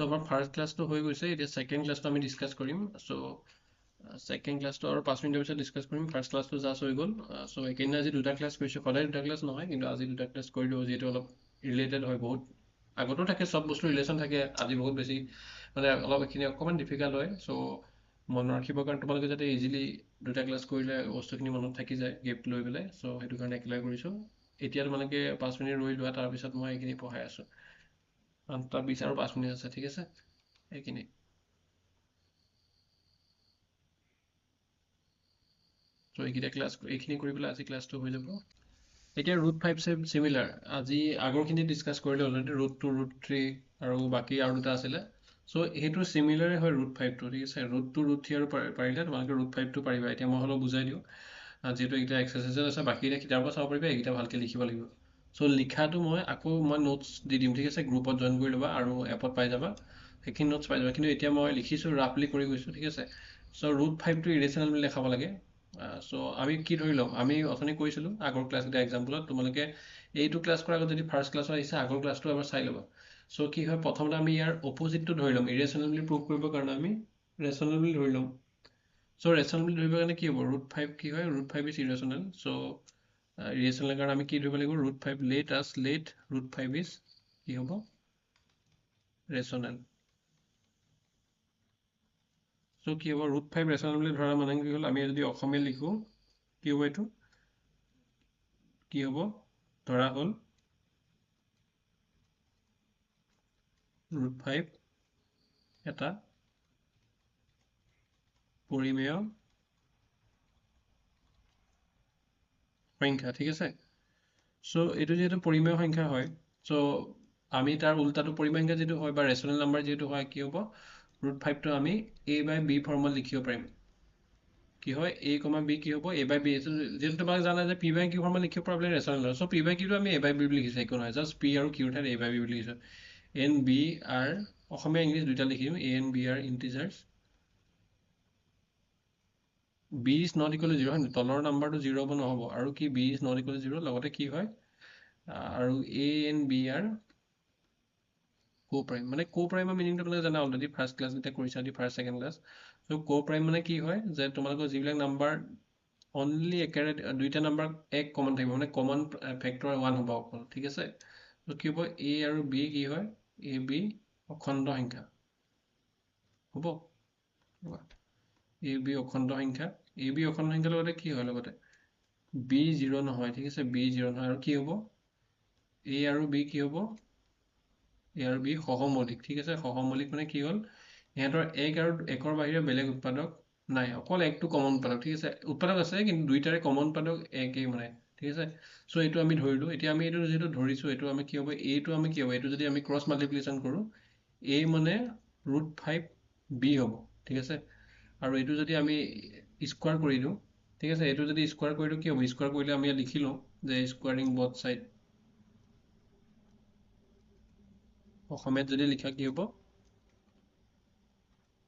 So our first class to হৈ গৈছে এতিয়া second class to আমি discuss কৰিম so second class to আৰু 5 মিনিটৰ পিছত discuss কৰিম first class to জাষ্ট হৈ গ'ল so একেদিন আজি দুটা ক্লাছ কৰিছো সদায় দুটা ক্লাছ নহয় কিন্তু আজি দুটা ক্লাছ কৰি দিও যেটো অলপ ৰিলেটেড হয় বহুত আগতো থাকে সব বস্তু ৰিলেচন থাকে আজি বহুত বেছি মানে অলপ এখিনি অকমান ডিফিকাল্ট হয় so মনত ৰাখিবৰ কাৰণে তোমালোকে যাতে ইজিলি দুটা ক্লাছ কৰিলে বস্তুখিনি মনত থাকি যায় গেপ লৈ পেলাই so সেইটো কাৰণে একেলগে কৰিছো এতিয়া তোমালোকে 5 মিনিট ৰৈ লোৱা তাৰ পিছত মই এখিনি পঢ়াই আছো তাৰ 20 আৰু 5 মিনিট আছে ঠিক আছে এখিনি so এইকিটা ক্লাছ এইখিনি কৰি পেলাই আজি ক্লাছটো হৈ যাব এতিয়া root 5 similar আজি আগৰখিনি ডিসকাস কৰিলে অলৰেডি root 2 root 3 আৰু বাকি আৰু দুটা আছিলে so হেতু similar হয় root 5 টো ঠিক আছে root 2 root 3 আৰু পাৰিলে তোমালোকে root 5 টো পাৰিবা এতিয়া মই হলো বুজাই দিও যেটো এটা এক্সাৰসাইজ আছে বাকি এটা কিতাপত চাব পাৰিবা এইটা ভালকে লিখিব লাগিব so লিখাটো মই আকৌ মই নোটস দি দিম ঠিক আছে গ্ৰুপত জয়েন কৰি লবা আৰু এপত পাই যাবা সেইখিনি নোটস পাই যাবা কিন্তু এতিয়া মই লিখিছো ৰাফলি কৰি গৈছো ঠিক আছে so root 5 টো ইৰেশনাল বুলি লেখাব লাগে so আমি কি ধৰি লম আমি অথনি কৈছিলো আগৰ ক্লাছ এটা এক্সাম্পলত তোমালোকে এইটো ক্লাছ কৰাৰ আগত যদি ফাৰ্স্ট ক্লাছৰ আহিছে আগৰ ক্লাছটো এবাৰ চাই লবা so কি হয় প্ৰথমতে আমি ইয়াৰ অপোজিটটো ধৰি লম ইৰেশনাল বুলি প্ৰুভ কৰিবৰ কাৰণে আমি ৰেশনাল বুলি ধৰি লম so ৰেশনাল বুলি ধৰিবৰ কাৰণে কি হ'ব root 5 কি হয় root 5 is irrational so irrational কাৰণে আমি কি ধৰিব লাগিব root 5 let root 5 is কি হ'ব rational so কি হ'ব root 5 rational বুলি ধৰা মানে কি হ'ল আমি যদি অসমীয়া লিখো কি হ'ব এটো কি হ'ব ধৰা হ'ল root 5 এটা পৰিমেয় সংখ্যা ঠিক আছে so এটো যেটো পৰিমেয় সংখ্যা হয় so আমি তাৰ উল্টাটো পৰিমেয় সংখ্যা যেটো হয় বা ৰেশনাল নাম্বাৰ যেটো হয় কি হ'ব root 5 টো আমি a by b ফৰ্মত লিখিব পাৰিম কি হয় a, b কি হ'ব a by b যেটো তোমাক জানা যে p by q ফৰ্মত লিখিব পাৰিলে ৰেশনাল so p by q টো আমি a by b বুলি লিখিছো একো নহয় জাস্ট p আৰু q ৰ ঠাইত a by b বুলি লিখিছো n b are Asomiya English দুটা লিখিম a and b are integers b is not equal to 0 হয় তলৰ নাম্বাৰটো 0 হ'ব নহব আৰু কি b is not equal to 0 লগতে কি হয় আৰু a and b are co-prime মানে co-prime মিনিংটো তোমালোকে জানা অলৰেডি ফাৰ্স্ট ক্লাছ গিটা কৰিছা the first second class so co-prime মানে কি হয় যে তোমালোকৰ যিবিলাক নাম্বাৰ অনলি একাৰে দুইটা নাম্বাৰ এক কমন থাকিব মানে কমন ফেক্টৰ 1 হ'ব অকল ঠিক আছে সো কি হ'ব a আৰু b কি হয় a b অখণ্ড সংখ্যা হ'ব a b অখণ্ড সংখ্যা a b অখণ্ড সংখ্যাৰ লগতে কি হয় লগতে b 0 নহয় ঠিক আছে b 0 নহয় আৰু কি হ'ব a আৰু b কি হ'ব a আৰু b সহমৌলিক ঠিক আছে সহমৌলিক মানে কি হ'ল ইহঁতৰ এক আৰু একৰ বাহিৰে বেলেগ উৎপাদক নাই অকল একটো কমন উৎপাদক ঠিক আছে উৎপাদক আছে কিন্তু দুইটাৰে কমন উৎপাদক একেই মানে ঠিক আছে সো এইটো আমি ধৰিলো এতিয়া আমি এইটো যেটো ধৰিছো এইটো আমি কি হ'ব a টো আমি কি হ'ব এইটো যদি আমি ক্ৰস মাল্টিপ্লিকেশন কৰো a মানে √5 b হ'ব ঠিক আছে আৰু এইটো যদি আমি স্কয়াৰ কৰি দিও ঠিক আছে এইটো যদি স্কয়াৰ কৰি দিও কি হ'ব স্কয়াৰ কৰিলে আমি লিখিলো যে স্কয়াৰিং both side অসমীয়াত যদি লিখা কি হ'ব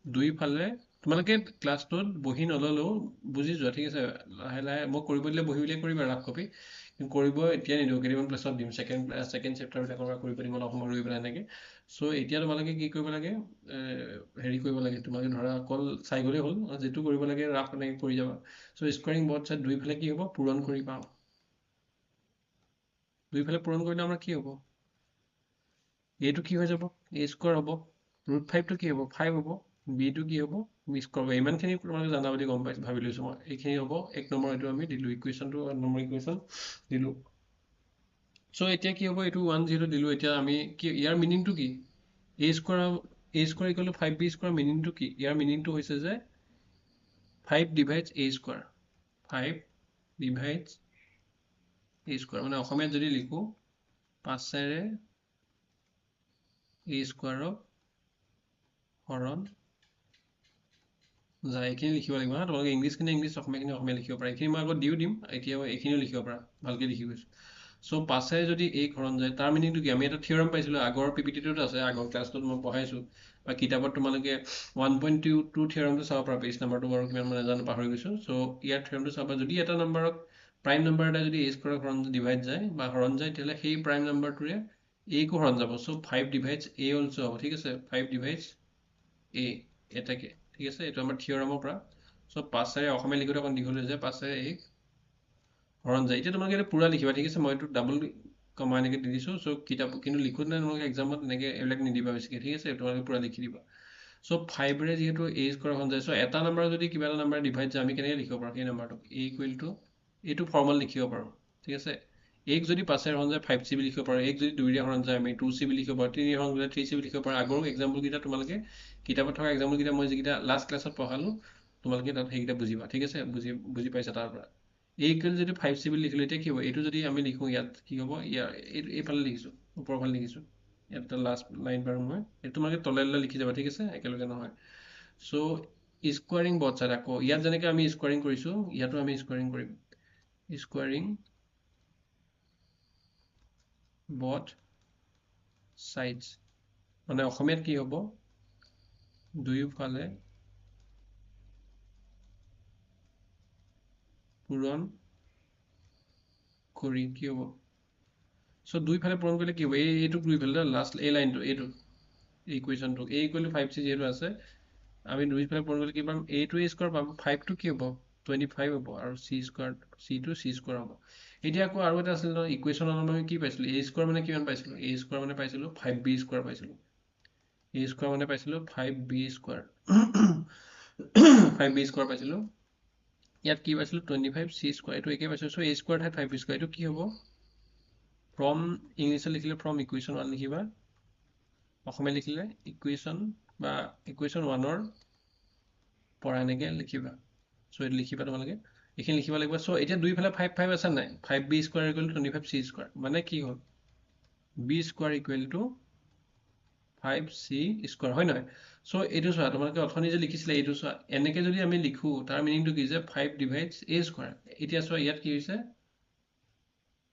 দুই ফালে তোমালোকে ক্লাছটোত বহি নললো বুজি যোৱা ঠিক আছে লাহে লাহে মই কৰিব দিলে বহি উলিয়াই কৰিবা ৰাফ কপি কৰিব এতিয়া নিদিও কেইদিনমান ক্লাছত দিম সেকেন্ড চেপ্টাৰ বিলাকৰ কৰিব দিম অলপ সময় ৰৈ পেলাই এনেকে সো এতিয়া তোমালোকে কি কৰিব লাগে হেৰি কৰিব লাগে তোমালোকে ধৰা অকল চাই গলে হ'ল যেটো কৰিব লাগে ৰাফ এনেকে কৰি যাবা সো স্কয়াৰিং both side দুই ফালে কি হ'ব পূৰণ কৰি পাও দুই ফালে পূৰণ কৰিলে আমাৰ কি হ'ব a টো কি হৈ যাব a স্কয়াৰ হ'ব √5 টো কি হ'ব 5 হ'ব b টো কি হ'ব b স্কয়াৰ হ'ব ইমানখিনি তোমালোকে জানা বুলি গম পাইছো ভাবি লৈছো মই এইখিনি হ'ব এক নম্বৰ এটো আমি দিলো ইকুৱেশনটো এক নম্বৰ ইকুৱেশন দিলো সো এতিয়া কি হ'ব এটো 1 0 দিলো এতিয়া আমি কি ইয়াৰ মিনিংটো কি a স্কয়াৰ = 5b স্কয়াৰ মিনিংটো কি ইয়াৰ মিনিংটো হৈছে যে 5 divides a square 5 divides a square মানে অসমীয়াত যদি লিখো 5 ৰে a স্কয়াৰক হৰণ যায় এইখিনি লিখিব লাগিব না তোমালোকে ইংলিশ কিনে ইংলিশ অসমীয়া কিনে অসমীয়া লিখিব পাৰা এইখিনি মই আগত দিও দিম এতিয়া এইখিনিও লিখিব পাৰা ভালকে লিখি গৈছো সো 5 ৰে যদি a হৰণ যায় তাৰ মিনিংটো কি আমি এটা থিওৰাম পাইছিলো আগৰ পিপিটিটোত আছে আগৰ ক্লাছটোত মই পঢ়াইছো বা কিতাপত তোমালোকে 1.2 থিওৰামটো চাব পাৰা পেজ নাম্বাৰটো বাৰু কিমান মানে জানো পাহৰি গৈছো সো ইয়াৰ থিওৰামটো চাবা যদি এটা নাম্বাৰক প্ৰাইম নাম্বাৰ এটা যদি a স্কয়াৰ হৰণ ডিভাইড যায় বা হৰণ যায় তেলে সেই প্ৰাইম নাম্বাৰটোৰে a কো হৰণ যাব so 5 divides a also হ'ব ঠিক আছে 5 divides a এটাকে ঠিক আছে এইটো আমাৰ থিওৰামৰ পৰা so 5 ৰে অসমীয়া লিখোতে অকণ দীঘল হৈ যায় 5 ৰে a হৰণ যায় এতিয়া তোমালোকে এটা পুৰা লিখিবা ঠিক আছে মই এইটো ডাবল কমা এনেকৈ দি দিছোঁ চ' কিতাপ কিন্তু লিখোঁতে তোমালোকে এক্সামত এনেকৈ এইবিলাক নিদিবা বেছিকৈ ঠিক আছে তোমালোকে পুৰা লিখি দিবা চ' 5ৰে যিহেতু a স্কোৱাৰ হৰণ যায় চ' এটা নাম্বাৰ যদি কিবা এটা নাম্বাৰ ডিভাইড যায় আমি কেনেকৈ লিখিব পাৰোঁ সেই নাম্বাৰটোক a ইকুৱেল টু এইটো ফৰ্মেল লিখিব পাৰোঁ ঠিক আছে এক যদি 5ৰে হৰণ যায় 5c বুলি লিখিব পাৰোঁ এক যদি 2ৰে হৰণ যায় আমি 2c বুলি লিখিব পাৰোঁ 3ৰে হৰণ গ'লে 3c বুলি লিখিব পাৰোঁ আগৰ এক্সাম্পলকেইটা তোমালোকে কিতাপত থকা এক্সাম্পলকেইটা মই যিকেইটা লাষ্ট ক্লাছত পঢ়ালোঁ তোমালোকে তাত সেইকেইটা বুজিবা ঠিক আছে বুজি পাইছা তাৰ পৰা a ইকুৱেল যদি 5c বুলি লিখিলোঁ এতিয়া কি হ'ব এইটো যদি আমি লিখোঁ ইয়াত কি হ'ব ইয়াৰ এইফালে লিখিছোঁ ওপৰৰ ফালে লিখিছোঁ ইয়াত এটা লাষ্ট লাইন বাৰু মই এইটো তোমালোকে তলে লিখি যাবা ঠিক আছে একেলগে নহয় চ' স্কোৱাৰিং বথ চাইড আকৌ ইয়াত যেনেকৈ আমি স্কোৱাৰিং কৰিছোঁ ইয়াতো আমি স্কোৱাৰিং কৰিম স্কোৱাৰিং বথ সাইডস মানে অসমীয়াত কি হ'ব দুয়োফালে পূৰণ কৰি কি হ'ব চ' দুইফালে পূৰণ কৰিলে কি হ'ব এইটোক দুইফালে লাষ্ট এই লাইনটো এইটো ইকুৱেশ্যনটো a ইকুৱেল টু 5c যিহেতু আছে আমি দুইফালে পূৰণ কৰিলে কি পাম a টো a স্কোৱাৰ পাম 5টো কি হ'ব 25 হ'ব আৰু c স্কোৱাৰ c টো c স্কোৱাৰ হ'ব এতিয়া আকৌ আৰু এটা আছিল ন ইকুৱেশ্যনৰ আমি কি পাইছিলোঁ a স্কোৱাৰ মানে কিমান পাইছিলোঁ a স্কোৱাৰ মানে পাইছিলোঁ 5b স্কোৱাৰ পাইছিলোঁ a স্কোৱাৰ মানে পাইছিলোঁ 5b স্কোৱাৰ 5b স্কোৱাৰ পাইছিলোঁ ইয়াত কি পাইছিলোঁ 25c স্কোৱাৰ এইটো একে পাইছিলোঁ চ' a স্কোৱাৰ ঠাইত 5b স্কোৱাৰ এইটো কি হ'ব ফ্ৰম ইংলিছত লিখিলে ফ্ৰম ইকুৱেশ্যন 1 লিখিবা অসমীয়া লিখিলে ইকুৱেশ্যন বা ইকুৱেশ্যন 1ৰ পৰা এনেকৈ লিখিবা চ' এইটো লিখিবা তোমালোকে এইখিনি লিখিব লাগিব চ' এতিয়া দুইফালে 5 আছে নাই 5b square equal to 25c square মানে কি হ'ল b square equal to 5c square হয় নহয় চ' এইটো চোৱা তোমালোকে অথনি যে লিখিছিলে এইটো চোৱা এনেকৈ যদি আমি লিখোঁ তাৰ মিনিংটো কি যে 5 ডিভাইডছ a স্কোৱাৰ এতিয়া চোৱা ইয়াত কি হৈছে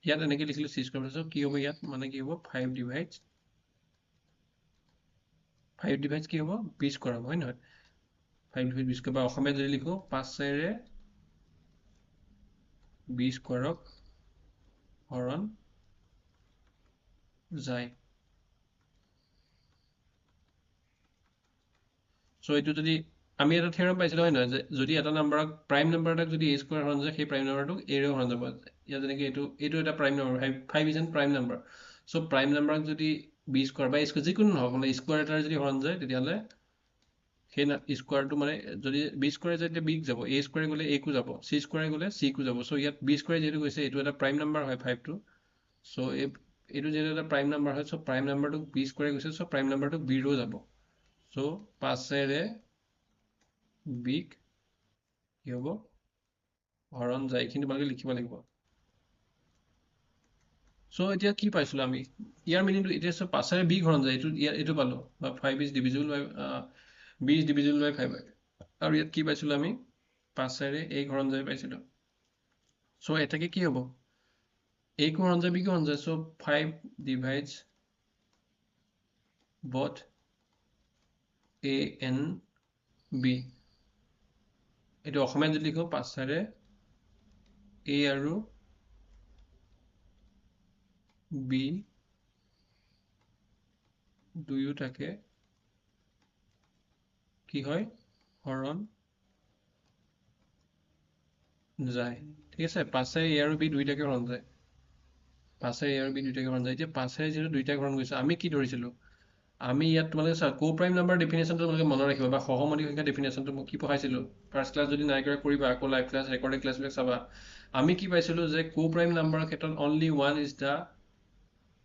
ইয়াত এনেকৈ লিখিলোঁ c স্কোৱাৰ চ' কি হ'ব ইয়াত মানে কি হ'ব 5 ডিভাইডছ কি হ'ব b স্কোৱাৰ হ'ব হয় নহয় 5 ডিভাইড b স্কোৱাৰ বা অসমীয়াত যদি লিখোঁ 5ৰে b স্কোৱাৰক হৰণ যায় চ' এইটো যদি আমি এটা থিয়ৰম পাইছিলোঁ হয় নহয় যে যদি এটা নাম্বাৰক প্ৰাইম নাম্বাৰ এটাক যদি a স্কোৱাৰ হৰণ যায় সেই প্ৰাইম নাম্বাৰটোক এৰে হৰণ যাব ইয়াত যেনেকৈ এইটো এটা prime number 5 is an prime number so' prime নাম্বাৰক যদি b স্কোৱাৰ বা স্কোৱাৰ যিকোনো নহওক মানে স্কোৱাৰ এটাৰ যদি হৰণ যায় তেতিয়াহ'লে সেই স্কোৱাৰটো মানে যদি b স্কোৱাৰে যায় তেতিয়া bক যাব a স্কোৱাৰে গ'লে a কো যাব c স্কোৱাৰে গ'লে c কো যাব চ' ইয়াত b স্কোৱাৰে যিহেতু গৈছে এইটো এটা প্ৰাইম নাম্বাৰ হয় 5টো চ' এইটো যিহেতু এটা প্ৰাইম নাম্বাৰ হয় চ' প্ৰাইম নাম্বাৰটোক b স্কোৱাৰে গৈছে চ' প্ৰাইম নাম্বাৰটোক b ৰো যাব চ' 5ৰে বিক কি হ'ব হৰণ যায় এইখিনি তোমালোকে লিখিব লাগিব চ' এতিয়া কি পাইছিলোঁ আমি ইয়াৰ মিনিংটো এতিয়া চব 5ৰে বিক হৰণ যায় এইটো পালোঁ বা 5 is divisible by b is divisible by 5 আৰু ইয়াত কি পাইছিলোঁ আমি 5ৰে a হৰণ যায় পাইছিলোঁ চ' এটাকে কি হ'ব a কো হৰণ যায় b কো হৰণ যায় চ' 5 divides both a and b এইটো অসমীয়াত যদি লিখোঁ 5ৰে a আৰু b দুয়োটাকে কি হয় হৰণ যায় ঠিক আছে 5ৰে a আৰু b দুয়োটাকে হৰণ যায় 5ৰে a আৰু b দুয়োটাকে হৰণ যায় এতিয়া 5ৰে যিহেতু দুয়োটাকে হৰণ গৈছে আমি কি ধৰিছিলোঁ আমি ইয়াত তোমালোকে চোৱা কো প্ৰাইম নাম্বাৰ ডেফিনেশ্যনটো তোমালোকে মনত ৰাখিবা বা সহমতি সংখ্যা ডেফিনেশ্যনটো মই কি পঢ়াইছিলোঁ ফাৰ্ষ্ট ক্লাছ যদি নাই কৰা কৰিবা আকৌ লাইভ ক্লাছ ৰেকৰ্ডেড ক্লাছবিলাক চাবা আমি কি পাইছিলোঁ যে কো প্ৰাইম নাম্বাৰৰ ক্ষেত্ৰত অনলি 1 ইজ দা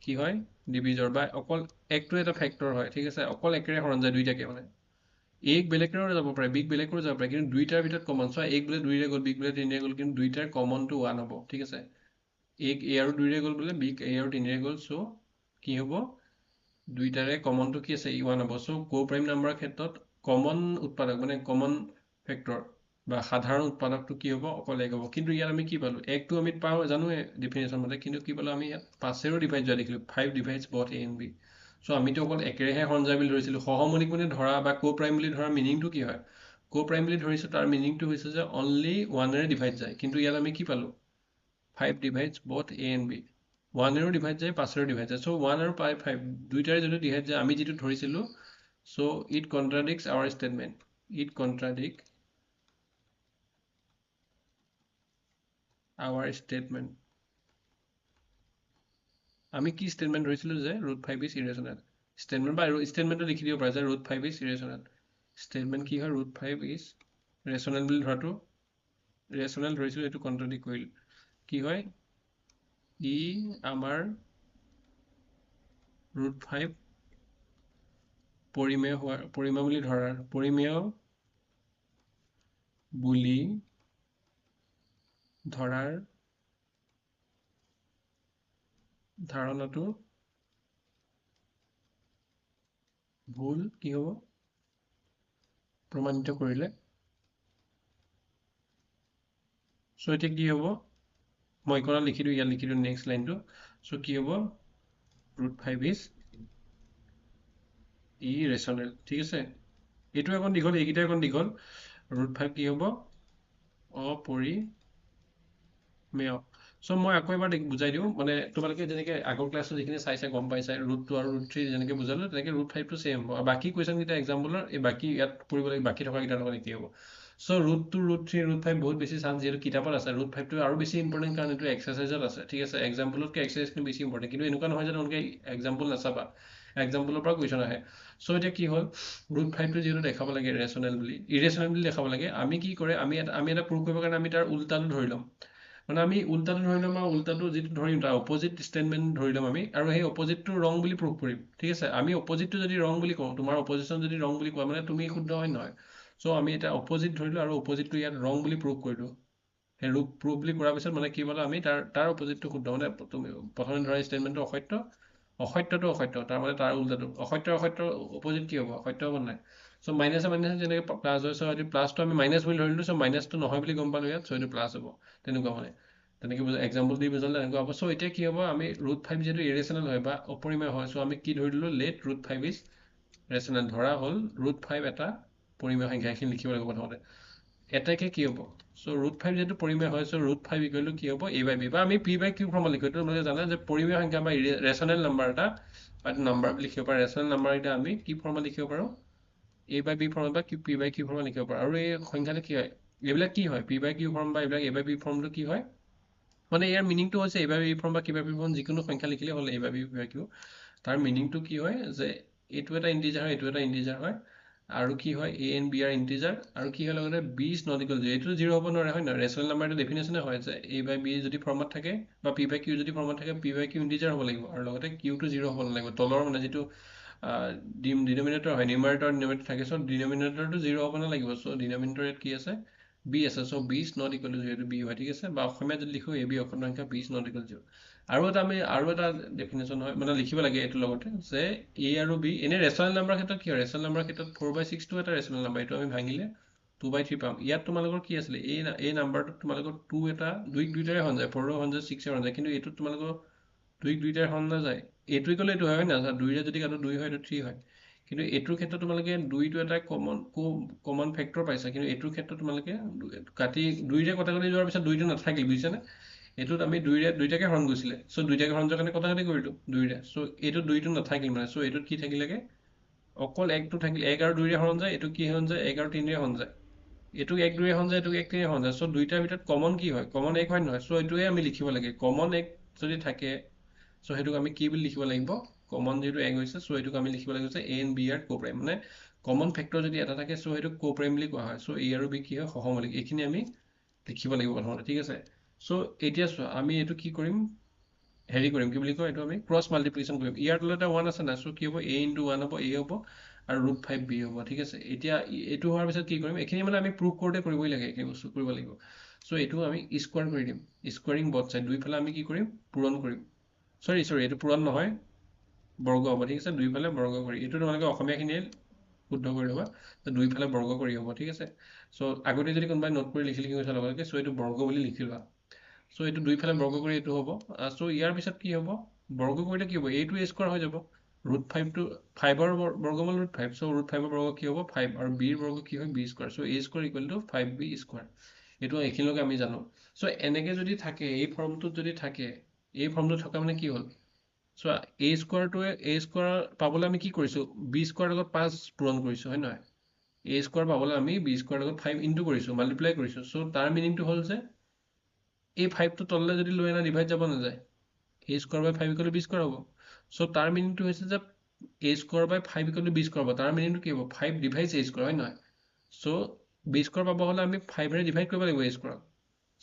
কি হয় ডিভিজৰ বা অকল একটো এটা ফেক্টৰ হয় ঠিক আছে অকল একেৰে হৰণ যায় দুইটাকে মানে এক বেলেগেও যাব পাৰে বিগ বেলেগেও যাব পাৰে কিন্তু দুইটাৰ ভিতৰত কমন চোৱা এক বোলে 2ৰে গ'ল বিগ বোলে 3ৰে গ'ল কিন্তু দুইটাৰ কমনটো 1 হ'ব ঠিক আছে এক a আৰু 2ৰে গ'ল বোলে বিগ a আৰু 3ৰে গ'ল চ' কি হ'ব দুইটাৰে কমনটো কি আছে 1 হ'ব চ' কো প্ৰাইম নাম্বাৰৰ ক্ষেত্ৰত কমন উৎপাদক মানে কমন ফেক্টৰ বা সাধাৰণ উৎপাদকটো কি হ'ব অকল এক হ'ব কিন্তু ইয়াত আমি কি পালোঁ একটো আমি পাওঁ জানোৱে ডেফিনেশ্যন মতে কিন্তু কি পালোঁ আমি ইয়াত 5ৰেও ডিভাইড যোৱা দেখিলোঁ 5 divides both a and b চ' আমিতো অকল একেৰেহে হৰণ যায় বুলি ধৰিছিলোঁ সহমতিক মানে ধৰা বা কো প্ৰাইম বুলি ধৰা মিনিংটো কি হয় কো প্ৰাইম বুলি ধৰিছোঁ তাৰ মিনিংটো হৈছে যে অনলি 1ৰে ডিভাইড যায় কিন্তু ইয়াত আমি কি পালোঁ 5 divides both a and b 1 arrow divide যায় 5 এৰো ডিভাইড যায় সো 1 আৰু 5 দুইটাৰে যদি ডিভাইড যায় আমি যেটো ধৰিছিলো so it contradicts our statement it contradict our statement আমি কি স্টেটমেন্ট ধৰিছিলো যে √5 ইজ ইৰেচনেল স্টেটমেন্ট বা স্টেটমেন্টটো লিখি দিব পাৰা যে √5 ইজ ইৰেচনেল স্টেটমেন্ট কি হয় √5 ইজ ৰেচনেল বুলি ধৰাটো ৰেচনেল ধৰিছিলো এটো কন্ট্ৰাডিক্ট কৰিল কি হয় ই আমাৰ √5 পৰিমেয় বুলি ধৰাৰ পৰিমেয় বুলি ধৰাৰ ধাৰণাটো ভুল কি হ'ব প্ৰমাণিত কৰিলে সো এতিয়া কি হ'ব মই কৰা লিখি দিও ইয়া লিখি দিও নেক্সট লাইনটো সো কি হ'ব √5 ইজ ইৰেচনেল ঠিক আছে এটো এখন দীঘল এইকিটা এখন দীঘল √5 কি হ'ব অপৰিমেয় সো মই আকৌ এবাৰ বুজাই দিও মানে তোমালোকে যেনেকৈ আগৰ ক্লাছত যিখিনি চাইছে গম পাইছে √2 আৰু √3 যেনেকৈ বুজালো তেনেকৈ √5 টো সেম হ'ব আৰু বাকি কোৱেশ্চন কিটা এক্সাম্পলৰ এই বাকি ইয়াত পঢ়িব লাগে বাকি থকা কিটাৰ লগত কি হ'ব সো √2 √3 √5 বহুত বেছি চান্স যেটো কিতাপত আছে √5 টো আৰু বেছি ইম্পৰ্টেন্ট কাৰণ এটো এক্সাৰসাইজত আছে ঠিক আছে এক্সাম্পলতকৈ এক্সাৰসাইজখিনি বেছি ইম্পৰ্টেন্ট কিন্তু এনেকুৱা নহয় যে তোমালোকে এক্সাম্পল নাচাবা এক্সাম্পলৰ পৰা কুৱেশ্চন আহে সো এতিয়া কি হ'ল √5 টো যেটো দেখাব লাগে ৰেচনেল বুলি ইৰেচনেল বুলি দেখাব লাগে আমি কি কৰে আমি এটা প্ৰুভ কৰিবৰ কাৰণে আমি তাৰ উল্টাটো ধৰি লম মানে আমি উল্টাটো ধৰি লম আৰু উল্টাটো যেটো ধৰিম তাৰ অপোজিট স্টেটমেন্ট ধৰি লম আমি আৰু সেই অপোজিটটো ৰং বুলি প্ৰুভ কৰিম ঠিক আছে আমি অপোজিটটো যদি ৰং বুলি কওঁ তোমাৰ অপোজিশন যদি ৰং বুলি কোৱা মানে তুমি শুদ্ধ হয় নহয় সো আমি এটা অপোজিট ধৰিলো আৰু অপোজিটটো ইয়াত ৰং বুলি প্ৰুভ কৰিলো সেই প্ৰুভ বুলি কৰাৰ পিছত মানে কি হ'ল আমি তাৰ অপোজিটটো শুদ্ধ মানে তুমি প্ৰথমে ধৰা স্টেটমেন্টটো অসত্য অসত্যটো অসত্য তাৰ মানে তাৰ উল্টাটো অসত্যৰ অপোজিট কি হ'ব অসত্য হ'ব নাই সো মাইনাছে মাইনাছে যেনেকৈ প্লাস হয় সো এটো প্লাসটো আমি মাইনাস বুলি ধৰিলো সো মাইনাসটো নহয় বুলি গম পালো ইয়াত সো এটো প্লাস হ'ব তেনেকুৱা মানে তেনেকৈ এক্সাম্পল দি বুজালে তেনেকুৱা হ'ব সো এতিয়া কি হ'ব আমি √5 যেটো ইৰেচনেল হয় বা অপৰিমেয় হয় সো আমি কি ধৰিলো লেট √5 ইজ ৰেচনেল ধৰা হ'ল √5 এটা পৰিমেয় সংখ্যা এখিনি লিখিব লাগিব প্ৰথমতে এটাকে কি হ'ব সো √5 যেটো পৰিমেয় হয় সো √5 ইকুৱেল টু কি হ'ব a/b বা আমি p/q ফৰ্মত লিখো এটো মানে জানা যে পৰিমেয় সংখ্যা বা ৰেচনেল নাম্বাৰ এটা বা নাম্বাৰ লিখিব পাৰো ৰেচনেল নাম্বাৰ এটা আমি কি ফৰ্মত লিখিব পাৰো a/b ফৰ্মত বা p/q ফৰ্মত লিখিব পাৰো আৰু এই সংখ্যাটো কি হয় এইবিলাক কি হয় p/q ফৰ্ম বা এইবিলাক a/b ফৰ্মটো কি হয় মানে ইয়াৰ মিনিংটো হৈছে a/b ফৰ্ম বা p/q ফৰ্ম যিকোনো সংখ্যা লিখিলে হ'ল a/b p/q তাৰ মিনিংটো কি হয় যে এইটো এটা ইন্টিজাৰ হয় এইটো এটা ইন্টিজাৰ হয় আৰু কি হয় a and b are integer আৰু কি হয় লগতে b is not equal to এইটো 0 হ'ব নোৱাৰে হয় না ৰেচনেল নাম্বাৰটো ডেফিনেশনে হয় যে a/b যদি ফৰ্মত থাকে বা p/q যদি ফৰ্মত থাকে p/q ইন্টিজাৰ হ'ব লাগিব আৰু লগতে q টো 0 হ'ব নালাগিব তলৰ মানে যেটো ডিনোমিনেটৰ হয় নিউমাৰেটৰ ডিনোমিনেটৰ থাকে সো ডিনোমিনেটৰটো 0 হ'ব নালাগিব সো ডিনোমিনেটৰ কি আছে b আছে so b is not equal to 0 to b হয় ঠিক আছে বা অসমীয়া যদি লিখো ab অখণ্ড সংখ্যা b is not equal to 0 আৰু এটা ডেফিনেশন হয় মানে লিখিব লাগে এটো লগতে যে a আৰু b এনে ৰেচনেল নাম্বাৰ ক্ষেত্ৰত কি হয় ৰেচনেল নাম্বাৰ ক্ষেত্ৰত 4/6 টো এটা ৰেচনেল নাম্বাৰ এটো আমি ভাঙিলে 2/3 পাম ইয়াত তোমালোকৰ কি আছিল এই নাম্বাৰটো তোমালোকৰ 2 এটা দুইটাৰে হন যায় 4 হন যায় 6 হন যায় কিন্তু এটো তোমালোকৰ দুইটাৰে হন না যায় এটো ইকুৱেল এটো হয় না দুইৰে যদি কাটো 2 হয় এটো 3 হয় কিন্তু এটোৰ ক্ষেত্ৰত তোমালোকে দুইটো এটা কমন ফেক্টৰ পাইছা কিন্তু এটোৰ ক্ষেত্ৰত তোমালোকে কাটি দুইৰে কটাকটি যোৱাৰ পিছত দুইটো নাথাকিল বুজিছানে এটোত আমি দুইটাকে হৰণ গৈছিলে সো দুইটাকে হৰণ যোৱাৰ কাৰণে কটাকটি কৰিলো দুইৰে সো এটো দুইটো নাথাকিল মানে সো এটোত কি থাকিলেগে অকল একটো থাকিল 1 আৰু 2 ৰে হৰণ যায় এটো কি হৰণ যায় 1 আৰু 3 ৰে হৰণ যায় এটো 1 2 ৰে হৰণ যায় এটো 1 3 ৰে হৰণ যায় সো দুইটাৰ ভিতৰত কমন কি হয় কমন 1 হয় নহয় সো এটোৱে আমি লিখিব লাগে কমন 1 যদি থাকে সো হেতুক আমি কি বুলি লিখিব লাগিব কমন যেটো 1 হৈছে সো এটোক আমি লিখিব লাগিব যে a and b are co-prime মানে কমন ফেক্টৰ যদি এটা থাকে সো হেতুক co-prime বুলি কোৱা হয় সো a আৰু b কি হয় সহমৌলিক এখিনি আমি লিখিব লাগিব প্ৰথমতে ঠিক আছে সো এতিয়া আমি এটো কি কৰিম হেৰি কৰিম কি বুলি কয় এটো আমি ক্ৰস মাল্টিপ্লিকেশন কৰিম ইয়াৰ তলতে 1 আছে না সো কি হ'ব a * 1 হ'ব a হ'ব আৰু √5 b হ'ব ঠিক আছে এতিয়া এটো হোৱাৰ পিছত কি কৰিম এখিনি মানে আমি প্ৰুভ কৰোতে কৰিবই লাগে এখিনি বস্তু কৰিব লাগিব সো এটো আমি স্কয়াৰ কৰি দিম স্কয়াৰিং both side দুইফালে আমি কি কৰিম পূৰণ কৰিম সৰি এটো পূৰণ নহয় বৰ্গ হ'ব ঠিক আছে দুইফালে বৰ্গ কৰি এটো তোমালোকে অসমীয়াখিনি শুদ্ধ কৰি লবা দুইফালে বৰ্গ কৰি হ'ব ঠিক আছে সো আগতে যদি কোনবাই নোট কৰি লিখি গৈছা লগে সো এটো বৰ্গ বুলি লিখিবা সো এটো দুইফালে বৰ্গ কৰি এটো হ'ব সো ইয়াৰ পিছত কি হ'ব বৰ্গ কৰিলে কি হ'ব a টো a স্কয়াৰ হৈ যাব √5 টো 5 ৰ বৰ্গমূল √5 সো √5 ৰ বৰ্গ কি হ'ব 5 আৰু b ৰ বৰ্গ কি হয় b square so a square equal to 5b square এটো এখিনলৈকে আমি জানো সো এনেকে যদি থাকে এই ফৰ্মটোত যদি থাকে এই ফৰ্মটো থকা মানে কি হ'ল চোৱা এ স্কোৱাৰ পাবলৈ আমি কি কৰিছোঁ বি স্কোৱাৰ লগত 5 পূৰণ কৰিছোঁ হয় নহয় এ স্কোৱাৰ পাবলৈ আমি বি স্কোৱাৰ লগত 5 ইনটু কৰিছোঁ মাল্টিপ্লাই কৰিছোঁ চ' তাৰ মিনিংটো হ'ল যে এই 5টো তললৈ যদি লৈ আনা ডিভাইড যাব নাযায় a square by 5 equal to b square হ'ব চ' তাৰ মিনিংটো হৈছে যে a square by 5 equal to b square হ'ব তাৰ মিনিংটো কি হ'ব 5 ডিভাইডছ এ স্কোৱাৰ হয় নহয় চ' বি স্কোৱাৰ পাব হ'লে আমি 5ৰে ডিভাইড কৰিব লাগিব এ স্কোৱাৰক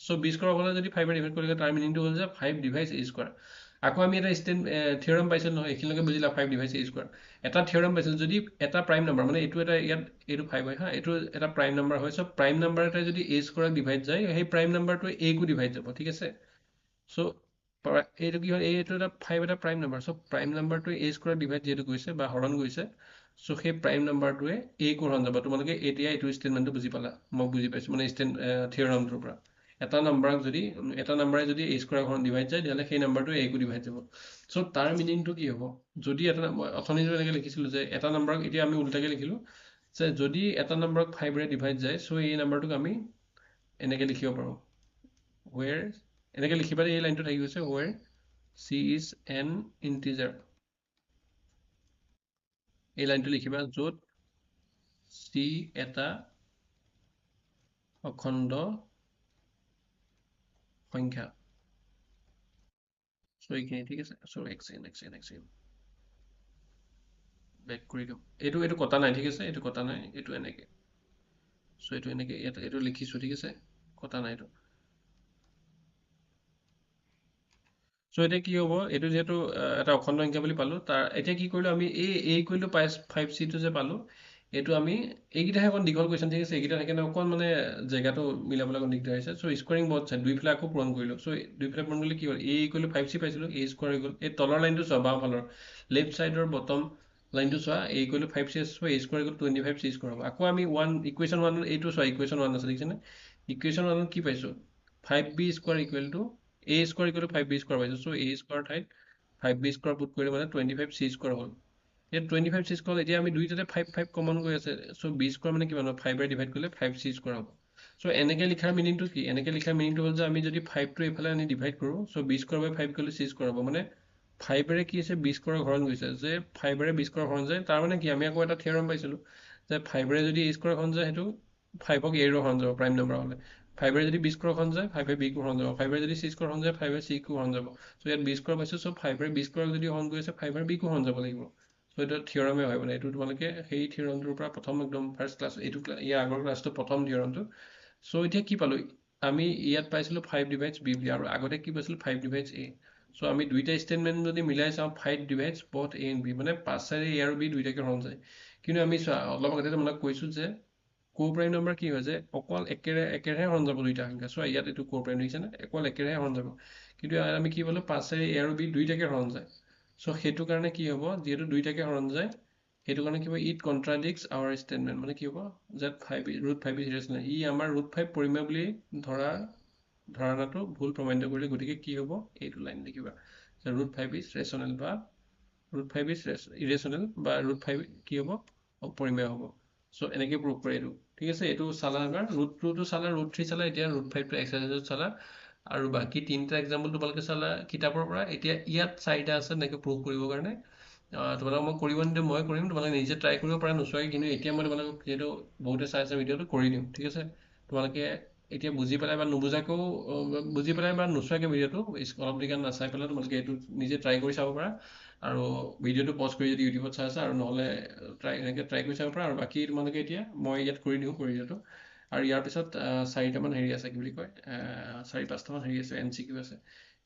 চ' বি স্কোৱাৰ পাবলৈ যদি 5ৰে ডিভাইড কৰিব তাৰ মিনিংটো হ'ল যে 5 ডিভাইডছ এ স্কোৱাৰ আকৌ আমি এটা থিয়ৰম পাইছিলোঁ নহয় এইখিনিলৈকে বুজিলা 5 ডিভাইডছ এ স্কোৱাৰ এটা থিয়ৰম পাইছিলোঁ যদি এটা প্ৰাইম নাম্বাৰ মানে এইটো এটা ইয়াত এইটো 5 হয় হা এইটো এটা প্ৰাইম নাম্বাৰ হয় চ' প্ৰাইম নাম্বাৰ এটাই যদি এ স্কোৱাৰক ডিভাইড যায় সেই প্ৰাইম নাম্বাৰটোৱে এ কো ডিভাইড যাব ঠিক আছে চ' এইটো কি হয় এইটো এটা 5 এটা প্ৰাইম নাম্বাৰ চ' প্ৰাইম নাম্বাৰটোৱে এ স্কোৱাৰ ডিভাইড যিহেতু গৈছে বা হৰণ গৈছে চ' সেই প্ৰাইম নাম্বাৰটোৱে এ কো হৰণ যাব তোমালোকে এতিয়া এইটো ষ্টেটমেণ্টটো বুজি পালা মই বুজি পাইছোঁ মানে থিয়ৰমটোৰ পৰা এটা নাম্বাৰে যদি এ স্কোৱাৰ হৰণ ডিভাইড যায় তেতিয়াহ'লে সেই নাম্বাৰটোৱে এ কো ডিভাইড যাব চ' তাৰ মিনিংটো কি হ'ব যদি অথনি এনেকৈ লিখিছিলোঁ যে এটা নাম্বাৰক এতিয়া আমি উল্টাকৈ লিখিলোঁ যে যদি এটা নাম্বাৰক 5ৰে ডিভাইড যায় চ' এই নাম্বাৰটোক আমি এনেকৈ লিখিব পাৰোঁ ৱেৰ এনেকৈ লিখিবা এই লাইনটো থাকি গৈছে ৱেৰ চি ইজ এন ইণ্টিজাৰ এই লাইনটো লিখিবা য'ত চি এটা অখণ্ড সংখ্যা চ' এইখিনি ঠিক আছে চ' এক্সেন বেক কৰি দিওঁ এইটো কটা নাই ঠিক আছে এইটো কটা নাই এইটো এনেকৈ চ' এইটো এনেকৈ ইয়াত এইটো লিখিছোঁ ঠিক আছে কটা নাই এইটো চ' এতিয়া কি হ'ব এইটো যিহেতু এটা অখণ্ড সংখ্যা বুলি পালোঁ তাৰ এতিয়া কি কৰিলোঁ আমি এই ইকুৱেল টু 5c টো যে পালোঁ এইটো আমি এইকেইটাহে অকণ দীঘল কুৱেশ্যন ঠিক আছে এইকেইটা সেইকাৰণে অকণ মানে জেগাটো মিলাবলৈ অকণ দিগদাৰ হৈছে চ' স্কোৱাৰিং বথ চাইড দুইফালে আকৌ পূৰণ কৰিলোঁ চ' দুইফালে পূৰণ কৰিলে কি হ'ল এ ইকুৱেল টু 5c পাইছিলোঁ এ স্কোৱাৰ হৈ গ'ল এই তলৰ লাইনটো চোৱা বাওঁফালৰ লেফ্ট চাইডৰ বটম লাইনটো চোৱা এ ইকুৱেল টু 5c আছে a square equal to 25c square হ'ব আকৌ আমি ইকুৱেশ্যন 1 এইটো চোৱা ইকুৱেশ্যন 1 আছে দেখিছেনে ইকুৱেশ্যন 1 কি পাইছোঁ 5b স্কোৱাৰ ইকুৱেল টু এ square equal two 5b square পাইছোঁ চ' এ স্কোৱাৰ ঠাইত 5b স্কোৱাৰ পুট কৰিলে মানে 25c স্কোৱাৰ হ'ল এতিয়া 25c স্কোৱাৰ এতিয়া আমি দুইটাতে 5 কমন গৈ আছে চ' বি স্কোৱাৰ মানে কিমান হ'ব 5ৰে ডিভাইড কৰিলে 5c স্কোৱাৰ হ'ব চ' এনেকৈ লিখাৰ মিনিংটো কি এনেকৈ লিখাৰ মিনিংটো হ'ল যে আমি যদি 5টো এইফালে আনি ডিভাইড কৰোঁ চ' বি স্কোৱাৰ বাই 5 কৰিলে c স্কোৱাৰ হ'ব মানে 5ৰে কি আছে বি স্কোৱাৰৰ হৰণ গৈছে যে 5ৰে বি স্কোৱাৰ হৰণ যায় তাৰ মানে কি আমি আকৌ এটা থিয়ৰম পাইছিলোঁ যে 5ৰে যদি এ স্কোৱাৰ হৰণ যায় সেইটো 5ক এৰ হৰণ যাব প্ৰাইম নম্বৰ হ'লে 5ৰে যদি বি স্কোৱাৰ হৰণ যায় 5ৰে বি কো হৰণ যাব 5ৰে যদি চি স্কোৱাৰ হৰণ যায় 5ৰে চি কো হৰণ যাব চ' ইয়াত বি স্কোৱাৰ পাইছোঁ চ' 5ৰে বি স্কোৱাৰ যদি হৰণ কৰি আছে 5ৰে বি কো হৰণ যাব লাগিব চ' এইটো থিয়ৰমে হয় মানে এইটো তোমালোকে সেই থিয়ৰমটোৰ পৰা প্ৰথম একদম ফাৰ্ষ্ট ক্লাছ এইটো ইয়াৰ আগৰ ক্লাছটো প্ৰথম থিয়ৰমটো চ' এতিয়া কি পালোঁ আমি ইয়াত পাইছিলোঁ 5 ডিভাইডছ বি বুলি আৰু আগতে কি পাইছিলোঁ 5 ডিভাইডছ এ চ' আমি দুইটা ষ্টেটমেণ্ট যদি মিলাই চাওঁ 5 divides both A and B মানে 5 এ আৰু বি দুইটাকে হৰণ যায় কিন্তু আমি চোৱা অলপ আগতে তোমালোক কৈছোঁ যে কো প্ৰাইম নম্বৰ কি হয় যে অকল একেৰাহে হৰণ যাব দুইটা সংখ্যা চোৱা ইয়াত এইটো কো প্ৰাইম দেখিছেনে অকল একেৰাহে হৰণ যাব কিন্তু আমি কি পালোঁ 5 এ আৰু বি দুইটাকে হৰণ যায় চ' সেইটো কাৰণে কি হ'ব যিহেতু দুইটাকে হৰণ যায় সেইটো কাৰণে কি হ'ব ইট কণ্ট্ৰাডিক্টছ আৱাৰ ষ্টেটমেণ্ট মানে কি হ'ব যে √5 ইজ ইৰেচনেল ই আমাৰ √5 পৰিমেয় বুলি ধাৰণাটো ভুল প্ৰমাণিত কৰিলে গতিকে কি হ'ব এইটো লাইন লিখিবা যে √5 ইজ ৰেচনেল বা √5 ইজ ইৰেচনেল বা √5 কি হ'ব অপৰিমেয় হ'ব চ' এনেকৈ প্ৰুভ কৰে এইটো ঠিক আছে এইটো চালা এবাৰ √2টো চালা √3 চালা এতিয়া √5টো এক্সাৰচাইজত চালা আৰু বাকী তিনিটা এক্সাম্পল তোমালোকে চালা কিতাপৰ পৰা এতিয়া ইয়াত 4টা আছে এনেকৈ প্ৰুভ কৰিবৰ কাৰণে তোমালোকক মই কৰিব নিদিওঁ মই কৰিম তোমালোকে নিজে ট্ৰাই কৰিব পৰা নোচোৱাকৈ কিন্তু এতিয়া মই তোমালোকক যিহেতু বহুতে চাই আছে ভিডিঅ'টো কৰি দিম ঠিক আছে তোমালোকে এতিয়া বুজি পেলাই বা নুবুজাকৈও বুজি পেলাই বা নোচোৱাকৈ ভিডিঅ'টো অলপ দেৰি কাৰণে নাচাই পেলাই তোমালোকে এইটো নিজে ট্ৰাই কৰি চাব পাৰা আৰু ভিডিঅ'টো পজ কৰি যদি ইউটিউবত চাই আছা আৰু নহ'লে এনেকৈ ট্ৰাই কৰি চাব পাৰা আৰু বাকী তোমালোকে এতিয়া মই ইয়াত কৰি দিওঁ কৰি দিয়াটো আৰু ইয়াৰ পিছত 4টামান হেৰি আছে কি বুলি কয় 4-5টামান হেৰি আছে MCQ আছে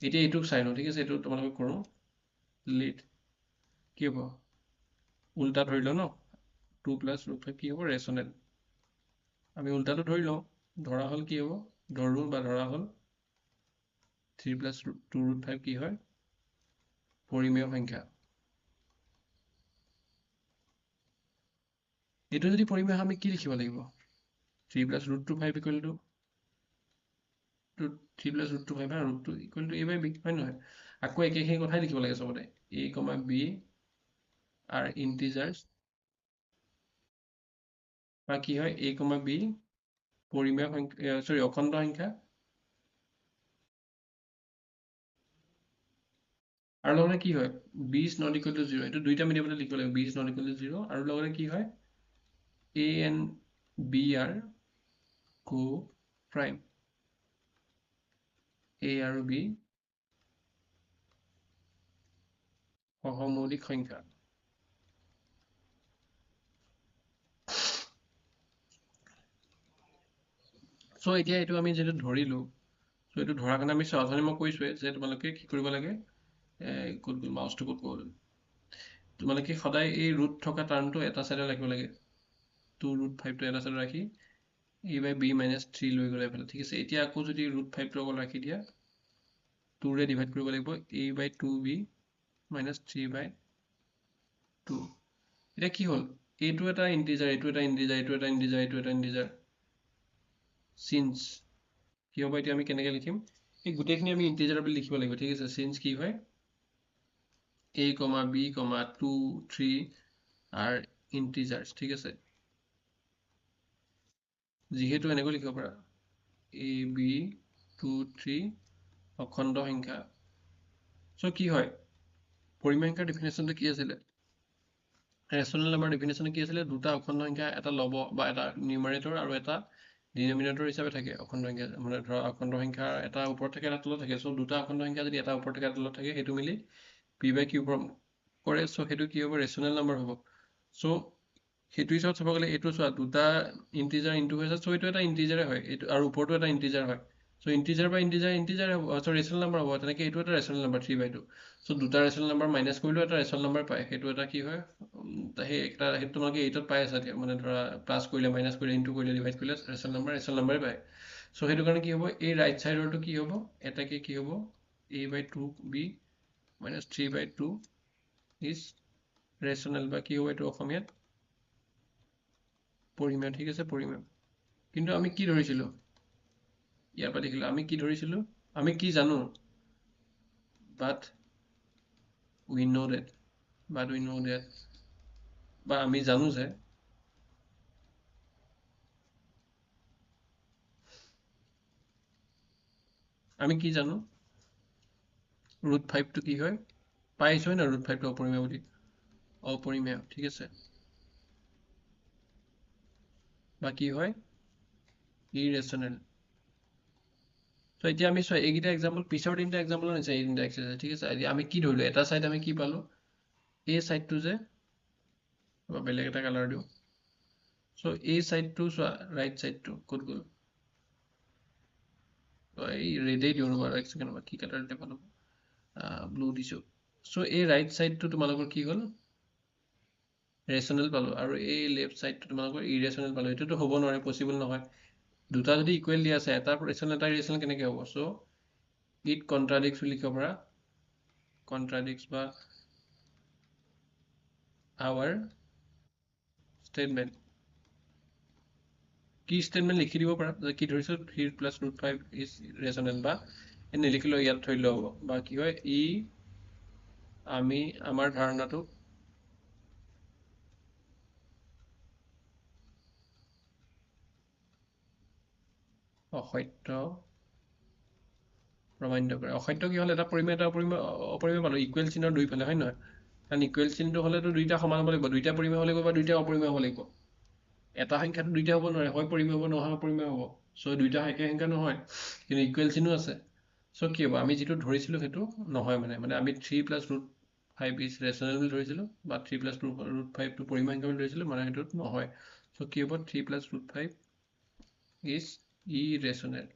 এতিয়া এইটোক চাই লওঁ ঠিক আছে এইটো তোমালোকে কৰোঁ লিড কি হ'ব উল্টা ধৰি লওঁ ন 2 + √5 কি হ'ব ৰেচনেল আমি উল্টাটো ধৰি লওঁ ধৰা হ'ল কি হ'ব ধৰোঁ বা ধৰা হ'ল 3 + 2√5 কি হয় পৰিমেয় সংখ্যা এইটো যদি পৰিমেয় আমি কি লিখিব লাগিব 3 + √5 ইকুৱেল টু 3 + √5 বা √2 ইকুৱেল টু a/b হয় নহয় আকৌ একেখিনি কথাই লিখিব লাগে চবতে a, b are integers বা কি হয় a, b পৰিমেয় সংখ্যা অখণ্ড সংখ্যা আৰু লগতে কি হয় b is not equal to 0 এইটো দুইটা মিডিয়ামতে লিখিব লাগিব b is not equal to 0 আৰু লগতে কি হয় a and b are co-prime a আৰু b সহমৌলিক সংখ্যা সো এতিয়া এইটো আমি যেটো ধৰিলো সো এইটো ধৰাৰ কাৰণে আমি সাৱধানে মই কৈছোৱে যে তোমালোকে কি কৰিব লাগে কোড মাউসটো কোড গ'ল তোমালোকে সদায় এই ৰুট থকা টাৰ্মটো এটা সাইডে ৰাখিব লাগে 2√5 টো এটা সাইডে ৰাখি a/b-3 লৈ গ'লে ভাল ঠিক আছে এতিয়া আকৌ যদি √5 টো অকল ৰাখি দিয়া 2 ৰে ডিভাইড কৰিব লাগিব a/2b-3/2 এটা কি হ'ল এইটো এটা ইন্টিজাৰ এইটো এটা ইন্টিজাৰ এইটো এটা ইন্টিজাৰ এইটো এটা ইন্টিজাৰ সিন্স কি হ'ব এতিয়া আমি কেনেকৈ লিখিম এই গোটেইখিনি আমি ইন্টিজাৰ বুলি লিখিব লাগিব ঠিক আছে সিন্স কি হয় a, b, 2, 3 are integers ঠিক আছে যিহেতু এনেকৈ লিখিব পাৰা a, b, 2, 3 অখণ্ড সংখ্যা সো কি হয় পৰিমেয় সংখ্যাৰ ডেফিনেশ্যনটো কি আছিল ৰেচনেল নাম্বাৰ ডেফিনেশ্যন কি আছিল দুটা অখণ্ড সংখ্যা এটা লব বা এটা নিউমাৰেটৰ আৰু এটা ডিনমিনেটৰ হিচাপে থাকে অখণ্ড সংখ্যা মানে ধৰা অখণ্ড সংখ্যা এটা ওপৰত থাকে এটা তলত থাকে সো দুটা অখণ্ড সংখ্যা যদি এটা ওপৰত থাকে এটা তলত থাকে হেতু মিলি p/q কৰে সো হেতু কি হ'ব ৰেচনেল নাম্বাৰ হ'ব সো হেতু হিচাপত চাব গ'লে এইটো চোৱা দুটা ইন্টিজাৰ ইনটু হৈছে সো এইটো এটা ইন্টিজাৰে হয় এইটো আৰু ওপৰটো এটা ইন্টিজাৰ হয় সো ইন্টিজাৰ বা ইন্টিজাৰ হ'ব সো ৰেচনেল নাম্বাৰ হ'ব তেনেকৈ এইটো এটা ৰেচনেল নাম্বাৰ 3/2 সো দুটা ৰেচনেল নাম্বাৰ মাইনাস কৰিলেও এটা ৰেচনেল নাম্বাৰ পায় হেতু এটা কি হয় সেই একটা হেতু তোমালোকে 8ত পাই আছা মানে ধৰা প্লাস কৰিলে মাইনাস কৰিলে ইনটু কৰিলে ডিভাইড কৰিলে ৰেচনেল নাম্বাৰে পায় সো হেতু কাৰণে কি হ'ব এই ৰাইট সাইডৰটো কি হ'ব এটাকে কি হ'ব a/2b - 3/2 is ৰেচনেল বা কি হ'ব এইটো অসমীয়াত পৰিমেয় ঠিক আছে পৰিমেয় কিন্তু আমি কি ধৰিছিলো ইয়াৰ পৰা দেখিলো আমি কি ধৰিছিলো আমি কি জানো but we know that বা আমি জানো যে আমি কি জানো √5 টো কি হয় পাইছো না √5 টো অপৰিমেয় বুলি অপৰিমেয় ঠিক আছে বা কি হয় ইৰেচনেল সো এতিয়া আমি চোৱা এইকেইটা এক্সাম্পল পিছৰ তিনিটা এক্সাম্পলৰ নিচিনা এই তিনিটা এক্সাৰসাইজ ঠিক আছে এতিয়া আমি কি ধৰিলো এটা সাইড আমি কি পালো এই সাইডটো যে বেলেগ এটা কালাৰ দিও সো এই সাইডটো চোৱা ৰাইট সাইডটো ক'ত গ'ল এই ৰেডেই দিও ৰবা এক সেকেন্ড কি কালাৰ দিলে ভাল হ'ব ব্লু দিছো সো এই ৰাইট সাইডটো তোমালোকৰ কি হ'ল ৰেচনেল পালো আৰু এই লেফট সাইডটো তোমালোকৰ ইৰেচনেল পালো এটোটো হ'ব নোৱাৰে পসিবল নহয় দুটা যদি ইকুৱেল দিয়া আছে এটা ৰেচনেল এটা ইৰেচনেল কেনেকৈ হ'ব সো ইট কন্ট্ৰাডিক্টস বুলি লিখিব পাৰা কন্ট্ৰাডিক্টস বা our statement কি স্টেটমেন্ট লিখি দিব পাৰা যে কি ধৰিছো 3 + √5 is ৰেচনেল বা এনে লিখিলো ইয়াত থৈলো হ'ব বা কি হয় ই আমি আমাৰ ধাৰণাটো অসত্য প্ৰমাণিত কৰে অসত্য কি হল এটা পৰিমেয় এটা অপৰিমেয় পালো ইকুৱেল চিহ্নৰ দুইফালে হয় নহয় কাৰণ ইকুৱেল চিহ্নটো হলেতো দুইটা সমান হ'ব লাগিব দুইটা পৰিমেয় হ'ব লাগিব বা দুইটা অপৰিমেয় হ'ব লাগিব এটা সংখ্যাটো দুইটা হ'ব নোৱাৰে হয় পৰিমেয় হ'ব নহয় অপৰিমেয় হ'ব সো দুইটা একে সংখ্যা নহয় কিন্তু ইকুৱেল চিহ্ন আছে সো কি হ'ব আমি যেটো ধৰিছিলো হেতু নহয় মানে আমি 3 + √5 is ৰেচনেল বুলি ধৰিছিলো বা 3 + √5 টো পৰিমেয় সংখ্যা বুলি ধৰিছিলো মানে হেতু নহয় সো কি হ'ব 3 + √5 is irrational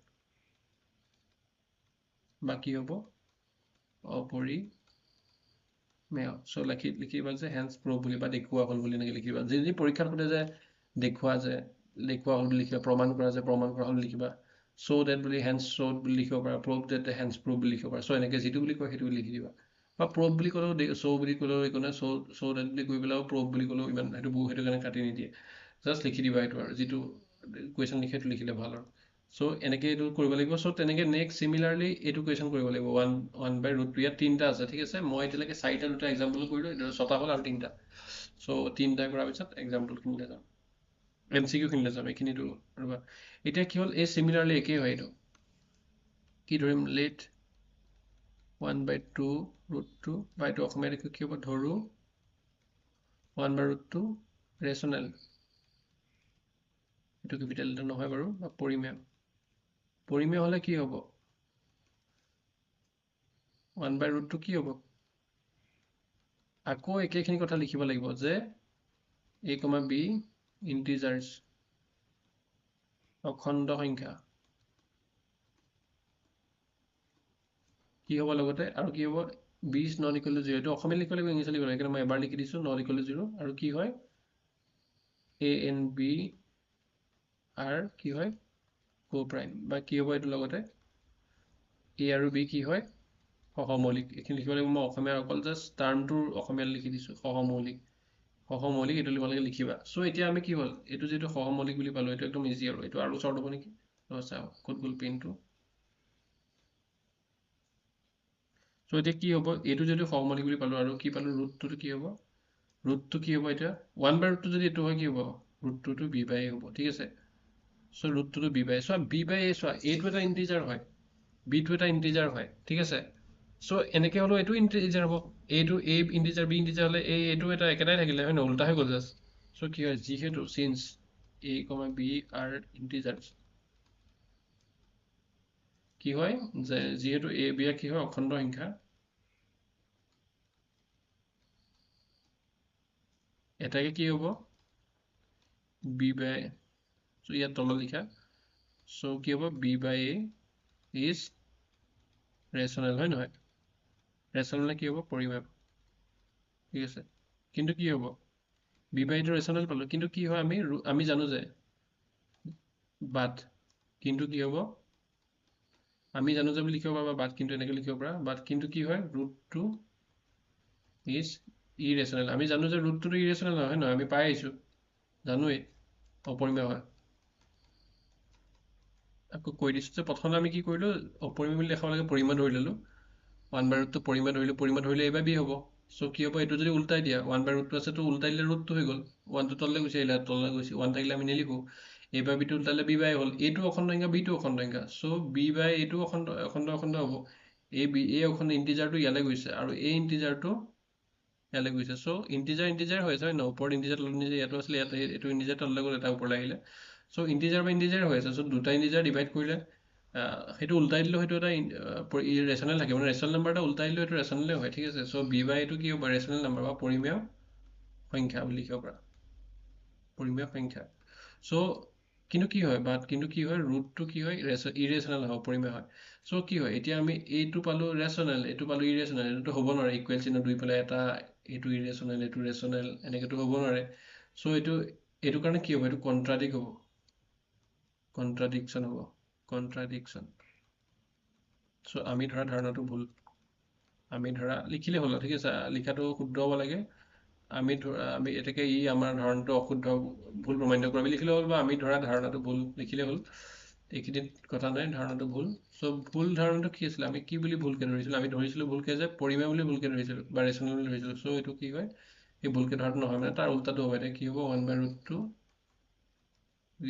বা কি হ'ব অপৰিমেয় সো লিখিবা যে হেন্স প্ৰুভ বুলি বা দেখুওৱা হ'ল বুলি এনেকৈ লিখিবা যদি পৰীক্ষাত সোধে যে দেখুওৱা হ'ল বুলি লিখিবা প্ৰমাণ কৰা হ'ল লিখিবা show that বুলি hence showed বুলি লিখিব পাৰা prove that hence prove বুলি লিখিব পাৰা সো এনেকৈ যেটো বুলি কয় হেতু লিখি দিবা বা prove বুলি ক'লেও show বুলি ক'লেও একো নাই show that বুলি কৈ পেলাও prove বুলি ক'লেও ইমান হেতু কাৰণে কাটি নিদিয়ে জাস্ট লিখি দিবা হেতু আৰু যেটো কোৱেশ্চন লিখে হেতু লিখিলে ভাল আৰু সো এনেকৈ এইটো কৰিব লাগিব সো তেনেকৈ নেক্সট সিমিলাৰলি এইটো কোৱেশ্চন কৰিব লাগিব 1/√2 ইয়াত তিনটা আছে ঠিক আছে মই এতিয়ালৈকে চাৰিটা দুটা এক্সাম্পল কৰিলো এটা ছটা হ'ল আৰু তিনটা সো তিনটা কৰাৰ পিছত এক্সাম্পল খিনিলে যাম এমসিকিউ খিনিলে যাম এইখিনিটো ৰবা এতিয়া কি হ'ল এই সিমিলাৰলি একেই হয় এইটো কি ধৰিম লেট 1/2 √2 বা এইটো অসমীয়া লিখো কি হ'ব ধৰো 1/√2 ৰেচনেল এইটো কেপিটেল লেটাৰ নহয় বাৰু বা পৰিমেয় হলে কি হ'ব 1/√2 কি হ'ব আকৌ একেখিনি কথা লিখিব লাগিব যে a, b ইন্টিজাৰ্স অখণ্ড সংখ্যা কি হ'ব লগতে আৰু কি হ'ব b is not equal to 0 এইটো অসমীয়া লিখিব লাগিব ইংলিছত লিখিব লাগিব কিন্তু মই এবাৰ লিখি দিছো not equal to 0 আৰু কি হয় a and b are কি হয় co-prime বা কি হ'ব এইটো লগতে a আৰু b কি হয় সহমৌলিক এইখিনি লিখিব লাগিব মই অসমীয়া অকল জাস্ট টাৰ্মটোৰ অসমীয়া লিখি দিছো সহমৌলিক এইটো তোমালোকে লিখিবা সো এতিয়া আমি কি হ'ল এইটো যেটো সহমৌলিক বুলি পালো এইটো একদম ইজি আৰু এইটো আৰু শৰ্ট হ'ব নেকি চাও ক'ত গ'ল পেনটো সো এতিয়া কি হ'ব এইটো যেটো সহমৌলিক বুলি পালো আৰু কি পালো √2 কি হ'ব √2 কি হ'ব এতিয়া 1/√2 যদি এইটো হয় কি হ'ব √2 টো b by a হ'ব ঠিক আছে সো √2 টো b by a so b by a so এইটো এটা ইন্টিজাৰ হয় b টো এটা ইন্টিজাৰ হয় ঠিক আছে সো এনেকে হলো এইটো ইন্টিজাৰ হ'ব এইটো a ইন্টিজাৰ b ইন্টিজাৰ হলে এইটো এটা একেটাই থাকিলে হয় না উল্টা হৈ গ'ল জাস্ট সো কি হয় যিহেতু since a, b are integers কি হয় যে যিহেতু a b কি হয় অখণ্ড সংখ্যা এটাকে কি হ'ব b by সো ইয়াত তলত লিখা সো কি হ'ব b by a is rational হয় নহয় rational কি হ'ব পৰিমাপ ঠিক আছে কিন্তু কি হ'ব b by টো rational পালো কিন্তু কি হয় আমি জানো যে বাট কিন্তু কি হ'ব আমি জানো যে লিখিব পাবা বাট কিন্তু এনেকৈ লিখিব পাৰা বাট কিন্তু কি হয় √2 is irrational আমি জানো যে √2 টো irrational নহয় নহয় আমি পাই আহিছো জানোই অপৰিমেয় হয় আকৌ কৈ দিছো যে প্ৰথমে আমি কি কৰিলো অপৰিমেয় বুলি দেখাব লাগে পৰিমেয় ধৰি ললো 1/√2 পৰিমেয় ধৰিলে a by b হ'ব সো কি হ'ব এইটো যদি উল্টাই দিয়া 1/√2 আছে তো উল্টাই দিলে √2 হৈ গ'ল 1 টো তললৈ গুচি আহিলে তললৈ গুচি 1 থাকিলে আমি নিলিখো a by b টো উল্টালে b by হ'ল a টো অখণ্ড সংখ্যা b টো অখণ্ড সংখ্যা সো b by a টো অখণ্ড হ'ব a অখণ্ড ইন্টিজাৰটো ইয়ালৈ গৈছে আৰু a ইন্টিজাৰটো ইয়ালৈ গৈছে সো ইন্টিজাৰ হৈ আছে হয় ন ওপৰত ইন্টিজাৰ তলত ইন্টিজাৰ ইয়াতো আছিলে ইয়াত এইটো ইন্টিজাৰ তললৈ গ'ল এটা ওপৰলৈ আহিলে সো ইন্টিজাৰ বা ইন্টিজাৰ হৈ আছে সো দুটা ইন্টিজাৰ ডিভাইড কৰিলে সেইটো উল্টাই দিলেও সেইটো এটা ৰেচনেল থাকে মানে ৰেচনেল নাম্বাৰ এটা উল্টাই দিলেও সেইটো ৰেচনেলে হয় ঠিক আছে সো b by এইটো কি হ'ব ৰেচনেল নাম্বাৰ বা পৰিমেয় সংখ্যা বুলি লিখিব পাৰা পৰিমেয় সংখ্যা সো কিন্তু কি হয় √2 কি হয় ইৰেচনেল হয় পৰিমেয় হয় সো কি হয় এতিয়া আমি এইটো পালো ৰেচনেল এইটো পালো ইৰেচনেল এইটো হ'ব নোৱাৰে ইকুৱেল চিহ্ন দুই ফালে এটা এইটো ইৰেচনেল এইটো ৰেচনেল এনেকেতো হ'ব নোৱাৰে সো এইটো কাৰণে কি হ'ব এইটো কন্ট্ৰাডিকচন হ'ব কন্ট্ৰাডিকচন সো আমি ধৰা ধাৰণাটো ভুল আমি ধৰা লিখিলে হ'ল ঠিক আছে লিখাটো শুদ্ধ হ'ব লাগে আমি এটাকে আমাৰ ধাৰণাটো অশুদ্ধ ভুল প্ৰমাণিত কৰা আমি লিখিলে হ'ল বা আমি ধৰা ধাৰণাটো ভুল লিখিলে হ'ল এইখিনিত কথা নাই ধাৰণাটো ভুল সো ভুল ধাৰণাটো কি আছিলে আমি কি বুলি ভুলকে ধৰিছিলো আমি ধৰিছিলো ভুলকে যে পৰিমেয় বুলি ভুলকে ধৰিছিলো বা ৰেচনেল বুলি ধৰিছিলো সো এইটো কি হয় এই ভুলকে ধৰাটো নহয় মানে তাৰ উল্টাটো হ'ব এতিয়া কি হ'ব 1/√2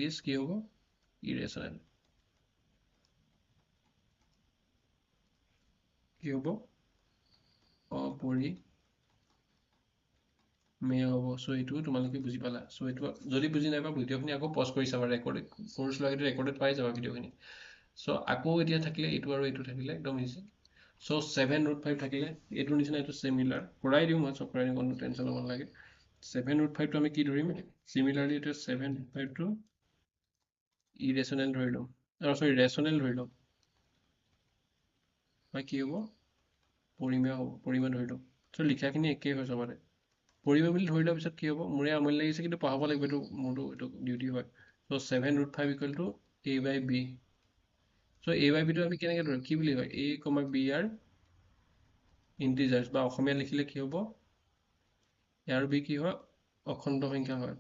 is কি হ'ব ইৰেচনেল কি হ'ব অপৰিমেয় হ'ব সো এইটো তোমালোকে বুজি পালা সো এইটো যদি বুজি নাইপা ভিডিঅ'খিনি আকৌ পজ কৰি চাবা ৰেকৰ্ডেড কোৰ্চ লাগে ৰেকৰ্ডেড পাই যাবা ভিডিঅ'খিনি সো আকৌ এতিয়া থাকিলে এইটো আৰু এইটো থাকিলে একদম ইজি সো 7√5 থাকিলে এইটোৰ নিচিনা এইটো চিমিলাৰ কৰাই দিওঁ মই চব কৰাই দিওঁ কোনো টেনশ্যন ল'ব নালাগে 7√5 টো আমি কি ধৰিম চিমিলাৰলি এইটো 7/5 টো ইৰেচনেল ধৰি লওঁ সৰি ৰেচনেল ধৰি লওঁ বা কি হ'ব পৰিমেয় ধৰি লওঁ সো লিখাখিনি একেই হয় চবতে পৰিমেয় বুলি ধৰি লোৱাৰ পিছত কি হ'ব মোৰে আমনি লাগিছে কিন্তু পঢ়াব লাগিব এইটো মোৰটো এইটো ডিউটি হয় so 7√5 equal to a by b so a by b টো আমি কেনেকৈ ধৰিম কি বুলি হয় a, b are ইন্টিজাৰ্স বা অসমীয়া লিখিলে কি হ'ব a আৰু b কি হয় অখণ্ড সংখ্যা হয়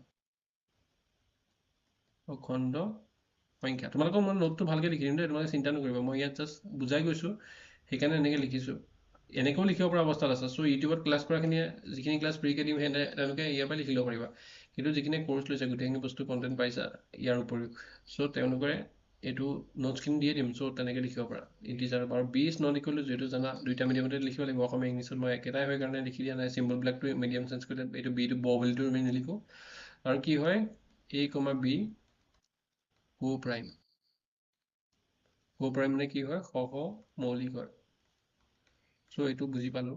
অখণ্ড সংখ্যা তোমালোকৰ মই নোটটো ভালকে লিখি দিম দেই তোমালোকে চিন্তা নকৰিবা মই ইয়াত জাষ্ট বুজাই গৈছো সেইকাৰণে এনেকৈ লিখিছো এনেকৈও লিখিব পৰা অৱস্থাত আছে সো ইউটিউবত ক্লাছ কৰাখিনিয়ে যিখিনি ক্লাছ ফ্ৰীকে দিম তেওঁলোকে ইয়াৰ পৰা লিখি ল'ব পাৰিবা কিন্তু যিখিনি কোৰ্চ লৈছে গোটেইখিনি বস্তু কণ্টেণ্ট পাইছা ইয়াৰ উপৰিও সো তেওঁলোকে এইটো নোটছখিনি দিয়ে দিম চ' তেনেকৈ লিখিব পাৰা ইণ্টিজাৰ আৰু B is not equal to যিহেতু জানা দুইটা মিডিয়ামতে লিখিব লাগিব অসমীয়া ইংলিছত মই একেটাই হয় কাৰণে লিখি দিয়া নাই চিম্বলবিলাকটো মিডিয়াম চেঞ্জ কৰিলে এইটো বিটো ব বুলিটো আমি নিলিখোঁ আৰু কি হয় এ কমা বি কো প্ৰাইম মানে কি হয় মৌলিক হয় চ' এইটো বুজি পালোঁ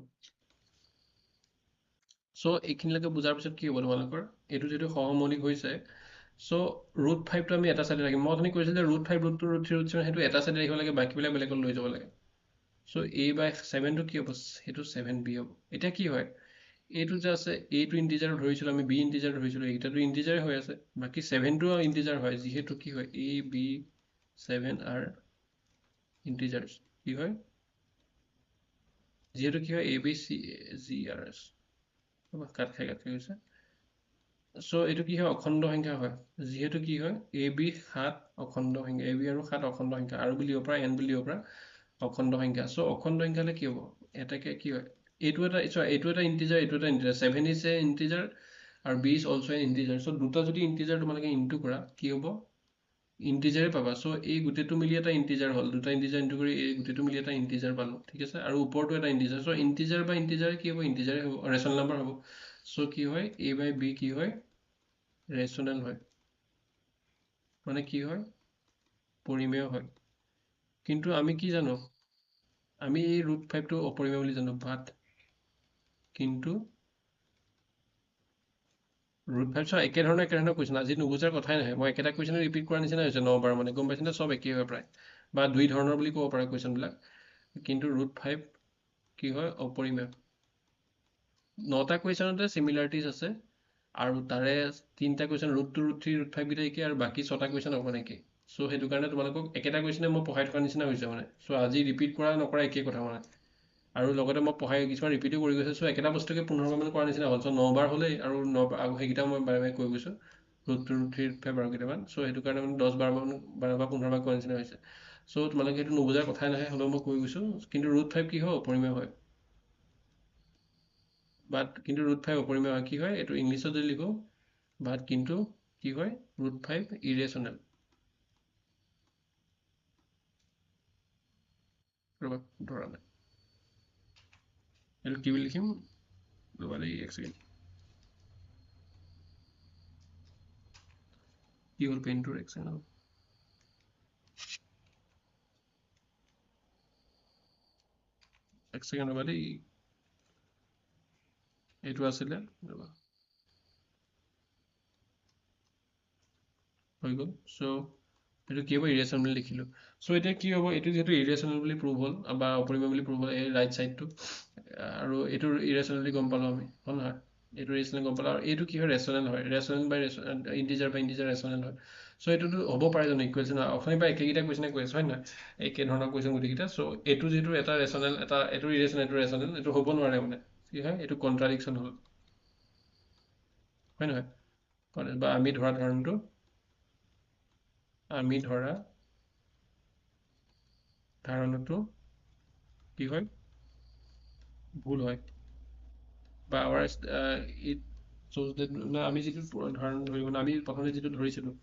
চ' এইখিনিলৈকে বুজাৰ পিছত কি হ'ব তোমালোকৰ এইটো যিটো সহমৌলিক হৈছে চ' √5টো আমি এটা চাইডে ৰাখিম মই অথনি কৈছিলোঁ যে √5 √2 √3 √7 সেইটো এটা চাইডে ৰাখিব লাগে বাকীবিলাক বেলেগত লৈ যাব লাগে চ' a/7টো কি হ'ব সেইটো 7b হ'ব এতিয়া কি হয় এইটো যে আছে এইটো ইণ্টিজাৰ ধৰিছিলোঁ আমি বি ইণ্টিজাৰ ধৰিছিলোঁ এইকেইটাটো ইণ্টিজাৰে হৈ আছে বাকী 7টো ইণ্টিজাৰ হয় যিহেতু কি হয় a b 7 are integers কি হয় যিহেতু কি হয় a b c g r s কাট খাই গৈছে চ' এইটো কি হয় অখণ্ড সংখ্যা হয় যিহেতু কি হয় এ বি 7 অখণ্ড সংখ্যা এ বি আৰু 7 অখণ্ড সংখ্যা আৰু বুলি দিব পাৰা এন বুলি দিব পাৰা অখণ্ড সংখ্যা চ' অখণ্ড সংখ্যা হ'লে কি হ'ব এটাকে কি হয় এইটো এটা ইণ্টিজাৰ এইটো এটা ইণ্টিজাৰ 7 ইজ এ ইণ্টিজাৰ আৰু B is also' a integer so' দুটা যদি ইণ্টিজাৰ তোমালোকে ইনটু কৰা কি হ'ব ইণ্টিজাৰে পাবা চ' এই গোটেইটো মিলি এটা ইণ্টিজাৰ হ'ল দুটা ইণ্টিজাৰ ইনটু কৰি এই গোটেইটো মিলি এটা ইণ্টিজাৰ পালোঁ ঠিক আছে আৰু ওপৰতো এটা ইণ্টিজাৰ চ' ইণ্টিজাৰ বা ইণ্টিজাৰ কি হ'ব ইণ্টিজাৰে হ'ব ৰেচনেল নাম্বাৰ হ'ব চ' কি হয় a/b কি হয় ৰেচনেল হয় মানে কি হয় পৰিমেয় হয় কিন্তু আমি কি জানো আমি এই √5টো অপৰিমেয় বুলি জানো বাট কিন্তু √5 চোৱা একেধৰণৰ কুৱেশ্যন আজি নুবুজাৰ কথাই নাহে মই একেটা কুৱেশ্যন ৰিপিট কৰাৰ নিচিনা হৈছে 9বাৰ মানে গম পাইছেনে চব একেই হয় প্ৰায় বা দুই ধৰণৰ বুলি ক'ব পাৰা কুৱেশ্যনবিলাক কিন্তু √5 কি হয় অপৰিমেয় 9টা কুৱেশ্যনতে চিমিলাৰিটিজ আছে আৰু তাৰে 3টা কুৱেশ্যন √2 √3 √5 কেইটা একেই আৰু বাকী 6টা কুৱেশ্যন অকণ একেই চ' সেইটো কাৰণে তোমালোকক একেটা কুৱেশ্যনে মই পঢ়াই থকাৰ নিচিনা হৈছে মানে চ' আজি ৰিপিট কৰা নকৰা একেই কথা মানে আৰু লগতে মই পঢ়াই কিছুমান ৰিপিটো কৰি গৈছোঁ চ' একেটা বস্তুকে 15বাৰমান কৰাৰ নিচিনা হ'ল চ' 9বাৰ হ'লেই আৰু 9বাৰ সেইকেইটা মই বাৰে বাৰে কৈ গৈছোঁ √2 √3 √5 আৰু কেইটামান চ' সেইটো কাৰণে মানে 10 বাৰমান 12 বা 15বাৰ কৰাৰ নিচিনা হৈছে চ' তোমালোকে সেইটো নুবুজাৰ কথাই নাহে হ'লেও মই কৈ গৈছোঁ কিন্তু √5 কি হয় অপৰিমেয় হয় বাট কিন্তু √5 অপৰিমেয় হয় কি হয় এইটো ইংলিছত যদি লিখোঁ বাট কিন্তু কি হয় √5 ইৰেচনেল ৰ'বা ধৰা নাই এইটো কি বুলি লিখিম ৰ'বা দেই এক ছেকেণ্ড কি হ'ল পেনটোৰ এক ছেকেণ্ড ৰ'বা দেই এইটো আছিলে ৰ'বা হৈ গ'ল চ' এইটো কি হ'ব ইৰেচনেল বুলি লিখিলোঁ চ' এতিয়া কি হ'ব এইটো যিহেতু ইৰেচনেল বুলি প্ৰুভ হ'ল বা অপৰিমেয় বুলি প্ৰুভ হ'ল এই ৰাইট ছাইডটো আৰু এইটো ইৰেচনেল বুলি গম পালোঁ আমি হ'ল নহয় এইটো ৰেচনেল গম পালোঁ আৰু এইটো কি হয় ৰেচনেল হয় ৰেচনেল বাই ইণ্টিজাৰ ৰেচনেল হয় চ' এইটোতো হ'ব পাৰে জানো ইকুৱেশ্যন অথনি বা একেইটা কুৱেশ্যনে কৈ আছোঁ হয় নহয় একে ধৰণৰ কুৱেশ্যন গোটেইকেইটা চ' এইটো যিটো এটা ৰেচনেল এটা এইটো ইৰেচনেল এইটো হ'ব নোৱাৰে মানে কি হয় এইটো কণ্ট্ৰাডিকশ্যন হ'ল হয় নহয় বা আমি ধৰা ধৰণটো ধাৰণাটো কি হয় ভুল হয় বা আমি যিটো ধাৰণা ধৰিব আমি প্ৰথমতে যিটো ধৰিছিলোঁ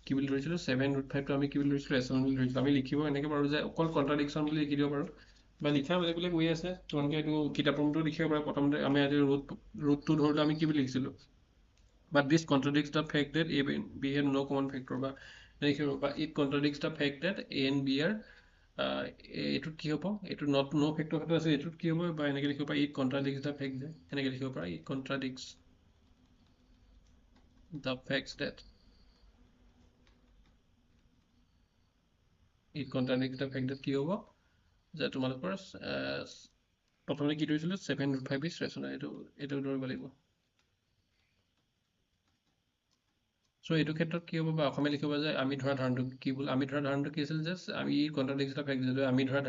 কি বুলি ধৰিছিলোঁ 7 √5টো আমি কি বুলি ধৰিছিলোঁ ৰেচনেল বুলি ধৰিছিলোঁ আমি লিখিব এনেকৈ পাৰোঁ যে অকল কণ্ট্ৰাডিকশ্যন বুলি লিখি দিব পাৰোঁ বা লিখা বেলেগ বেলেগ ৱে আছে তোমালোকে এইটো কিতাপতো লিখিব পাৰা প্ৰথমতে আমি আজি ৰুটটো ধৰিলোঁ আমি কি বুলি লিখিছিলোঁ but this contradicts the fact that a b have no' common factor বা it contradicts the fact that a and b are এইটোত কি হ'ব এইটো ন' ফেক্টৰ ক্ষেত্ৰত আছে এইটোত কি হ'ব বা এনেকৈ লিখিব পাৰা it contradicts the fact that এনেকৈ লিখিব পাৰা it contradicts the facts that it contradicts the fact that কি হ'ব যে তোমালোকৰ প্ৰথমতে কি ধৰিছিলোঁ 7 √5 ইজ ৰেচনেল এইটো ধৰিব লাগিব চ' এইটো ক্ষেত্ৰত কি হ'ব বা অসমীয়া লিখিব যে আমি ধৰা ধাৰণাটো কি বোল আমি ধৰা ধাৰণাটো কি আছিল যে আমি কণ্ট্ৰাডিক্টছ দ্য ফেক্ট যিটো আমি ধৰা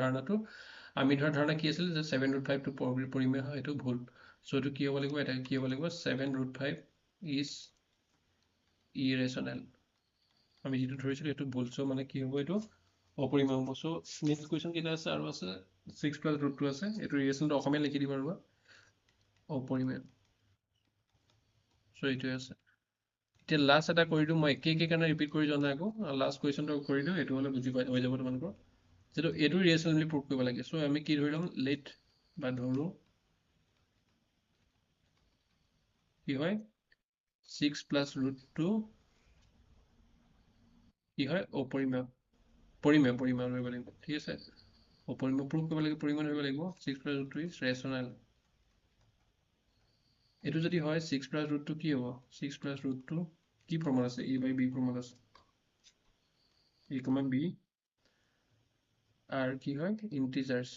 ধাৰণা কি আছিল যে 7 √5টো পৰিমেয় হয় এইটো ভুল চ' এইটো কি হ'ব লাগিব এটা কি হ'ব লাগিব 7 √5 ইজ ইৰেচনেল আমি যিটো ধৰিছিলোঁ সেইটো ভুল চ' মানে কি হ'ব এইটো অপৰিমেয় হ'ব চ' নেক্সট কুৱেশ্যন কেইটা আছে আৰু আছে 6 + √2 আছে এইটো ইৰেচনেলটো অসমীয়া লিখি দিবা ৰ'বা অপৰিমেয় চ' এইটোৱে আছে এতিয়া লাষ্ট এটা কৰি দিওঁ মই একে কাৰণে ৰিপিট কৰি যোৱা নাই আকৌ লাষ্ট কুৱেশ্যনটো কৰি দিওঁ এইটো হ'লে বুজি পাই হৈ যাব তোমালোকৰ যিটো এইটো ৰিয়েচনেল বুলি প্ৰুভ কৰিব লাগে চ' আমি কি ধৰি ল'ম লেট বা ধৰো কি হয় 6 প্লাছ ৰুট 2 কি হয় পৰিমেয় ধৰিব লাগিব ঠিক আছে অপৰিমেয় প্ৰুভ কৰিব লাগিব পৰিমেয় ধৰিব লাগিব 6 প্লাছ ৰুট 2 ইজ ৰেচনেল এইটো যদি হয় 6 প্লাছ ৰুট 2 কি হ'ব 6 প্লাছ ৰুট 2 কি ফৰ্মত আছে a বাই b ফৰ্মত আছে a, b আর কি হয় ইন্টিজার্স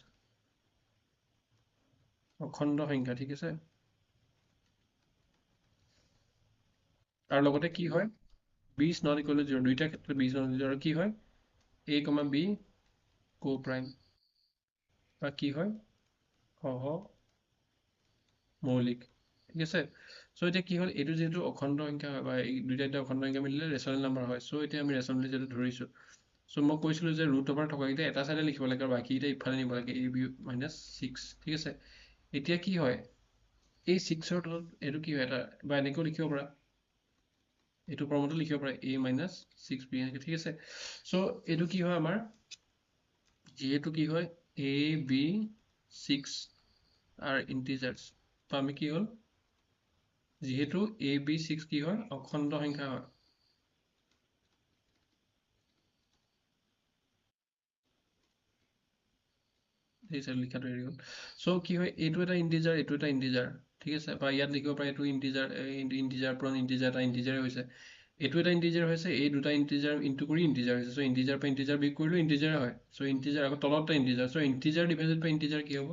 অখণ্ড সংখ্যা ঠিক আছে আর লগতে কি হয় b is not equal to 0 দুইটা ক্ষেত্রে b is not equal to 0 কি হয় a, b কো প্রাইম বা কি হয় সহ মৌলিক ঠিক আছে সো এটা কি হল এটো যেহেতু অখণ্ড সংখ্যা হয় বা এই দুইটা অখণ্ড সংখ্যা মিলিলে ৰেচনেল নাম্বাৰ হয় সো এটা আমি ৰেচনেল যেটো ধৰিছো সো মই কৈছিলো যে ৰুট ওভাৰ থকাকেইটা এটা সাইডে লিখিব লাগে আৰু বাকিটা ইফালে নিব লাগে a b - 6 ঠিক আছে এতিয়া কি হয় এই 6 ৰ তলত এটো কি হয় এটা বা এনেকৈ লিখিব পাৰা এটো ফৰ্মটো লিখিব পাৰা a - 6b এনেকৈ ঠিক আছে সো এটো কি হয় আমাৰ যেহেতু কি হয় a b 6 আর ইন্টিজার্স তো আমি কি হল যেহেতু a b 6 কি হয় অখণ্ড সংখ্যা হয় এই যে লিখাটো এৰি গল সো কি হয় এইটো এটা ইন্টিজাৰ ঠিক আছে বা ইয়াত লিখিব পাৰে এইটো ইন্টিজাৰ পৰা ইন্টিজাৰ এটা ইন্টিজাৰে হৈছে এইটো এটা ইন্টিজাৰ হৈছে এই দুটা ইন্টিজাৰ ইনটু কৰি ইন্টিজাৰ হৈছে সো ইন্টিজাৰ পৰা ইন্টিজাৰ বিগ কৰিলো ইন্টিজাৰে হয় সো ইন্টিজাৰ আকৌ তলত এটা ইন্টিজাৰ সো ইন্টিজাৰ ডিভাইডেড বাই ইন্টিজাৰ কি হ'ব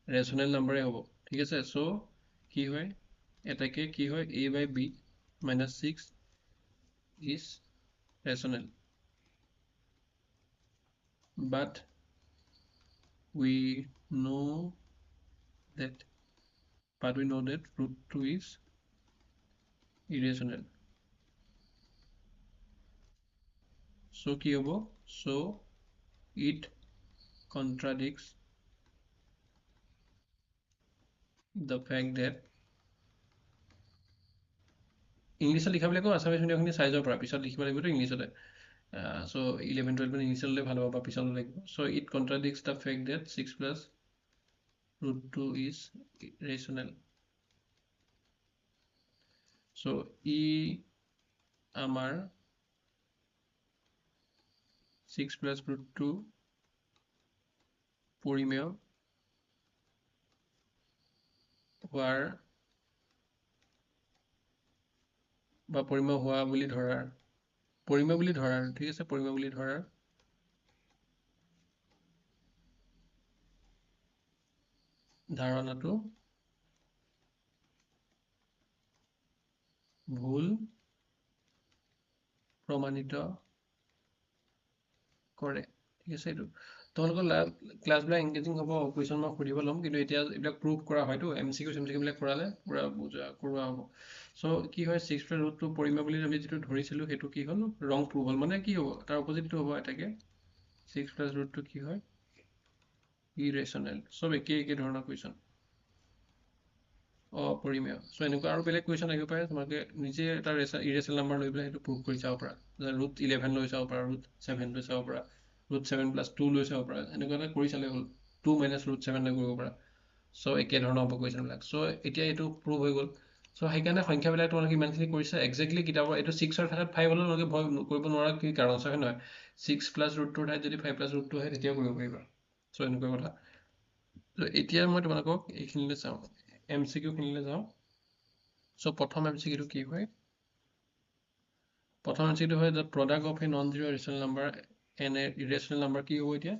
ৰেচনেল নাম্বাৰে হ'ব ঠিক আছে সো কি হয় এটাকে কি হয় a by b - 6 is rational but we know that root 2 is irrational so কি হ'ব so it contradicts the fact that ইংলিছত লিখাবিলাকো আছামিজ মিডিয়ামখিনি চাই যাব পৰা পিছত লিখিব লাগিবতো ইংলিছতে so 11 12 মানে ইংলিছত ল'লে ভাল হ'ব বা পিছত লাগিব so it contradicts the fact that 6 plus root 2 is rational so ই আমাৰ 6 plus root 2 পৰিমেয় হোৱাৰ বা পৰিমেয় হোৱা বুলি ধৰাৰ পৰিমেয় বুলি ধৰাৰ ঠিক আছে পৰিমেয় বুলি ধৰাৰ ধাৰণাটো ভুল প্ৰমাণিত কৰে ঠিক আছে এইটো তোমালোকৰ ক্লাছবিলাক এংগেজিং হ'ব কুৱেশ্যন মই সুধিব ল'ম কিন্তু এতিয়া এইবিলাক প্ৰুভ কৰা হয়তো এমচিকিউ বিলাক কৰালে পুৰা বুজা কৰোৱা হ'ব সো কি হয় 6 প্লাছ ৰুট 2 পৰিমেয় বুলি আমি যেটো ধৰিছিলো সেইটো কি হ'ল ৰং প্ৰুভ হ'ল মানে কি হ'ব তাৰ অপজিটটো হ'ব এটাকে 6 প্লাছ ৰুট 2 কি হয় ইৰেচনেল সব একে ধৰণৰ কুৱেশ্যন অপৰিমেয় সো এনেকুৱা আৰু বেলেগ কুৱেশ্যন আহিব পাৰে তোমাকে নিজে এটা ইৰেচনেল নাম্বাৰ লৈ পেলাই সেইটো প্ৰুভ কৰি চাব পাৰা ৰুট 11 লৈ চাব পাৰা ৰুট 7 লৈ চাব পাৰা ৰুট 7 প্লাছ 2 লৈ চাব পাৰা এনেকুৱা এটা কৰি চালে হ'ল 2 মাইনাছ ৰুট 7 লৈ কৰিব পাৰা সো একে ধৰণৰ হ'ব কুৱেশ্যনবিলাক সো এতিয়া এইটো প্ৰুভ হৈ গ'ল সো সেইকাৰণে সংখ্যাবিলাক তোমালোকে ইমানখিনি কৰিছে একজেক্টলি কিতাপৰ এইটো 6 ৰ ঠাইত 5 হ'লেও তোমালোকে ভয় কৰিব নোৱাৰা কি কাৰণ আছে হয় নহয় 6 প্লাছ ৰুট 2 ৰ ঠাইত যদি 5 প্লাছ ৰুট 2 হয় তেতিয়াও কৰিব পাৰিবা সো এনেকুৱা কথা তো এতিয়া মই তোমালোকক এইখিনিলৈ চাওঁ এমচিকিউ খিনিলৈ যাওঁ সো প্ৰথম এমচিকিউটো কি হয় প্ৰথম এমচিকিউটো হয় the product of a non zero' rational number and a irrational number কি হ'ব এতিয়া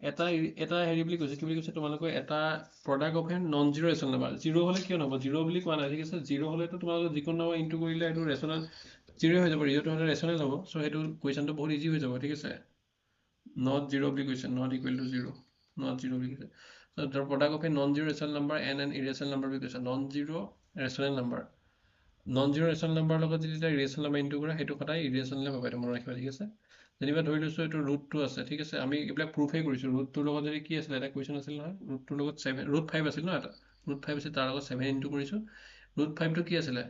এটা হেৰি বুলি কৈছে কি বুলি কৈছে তোমালোকৰ এটা product of a non zero' rational number zero' হ'লে কিয় নহ'ব জিৰ' বুলি কোৱা নাই ঠিক আছে জিৰ' হ'লেতো তোমালোকে যিকোনো নাম্বাৰ ইনটু কৰিলে সেইটো ৰেচনেল জিৰ' হৈ যাব জিৰ'টো হ'লে ৰেচনেল হ'ব সো সেইটো কুৱেশ্যনটো বহুত ইজি হৈ যাব ঠিক আছে নট জিৰ' বুলি কৈছে not equal two zero' not zero' বুলি কৈছে so the product of a non-zero rational number and an irrational number বুলি কৈছে non-zero rational number non-zero rational number লগত যদি এটা irrational number ইনটু কৰা সেইটো সদায় irrational হ'ব এটা মনত ৰাখিবা ঠিক আছে যেনিবা ধৰি লৈছো এইটো ৰুট 2 আছে ঠিক আছে আমি এইবিলাক প্ৰুফে কৰিছো ৰুট 2 লগত যদি কি আছিল এটা কুৱেশ্যন আছিল নহয় ৰুট 2 লগত 7 ৰুট 5 আছিল ন এটা ৰুট 5 আছিল তাৰ লগত 7 ইনটু কৰিছো ৰুট 5 টো কি আছিলে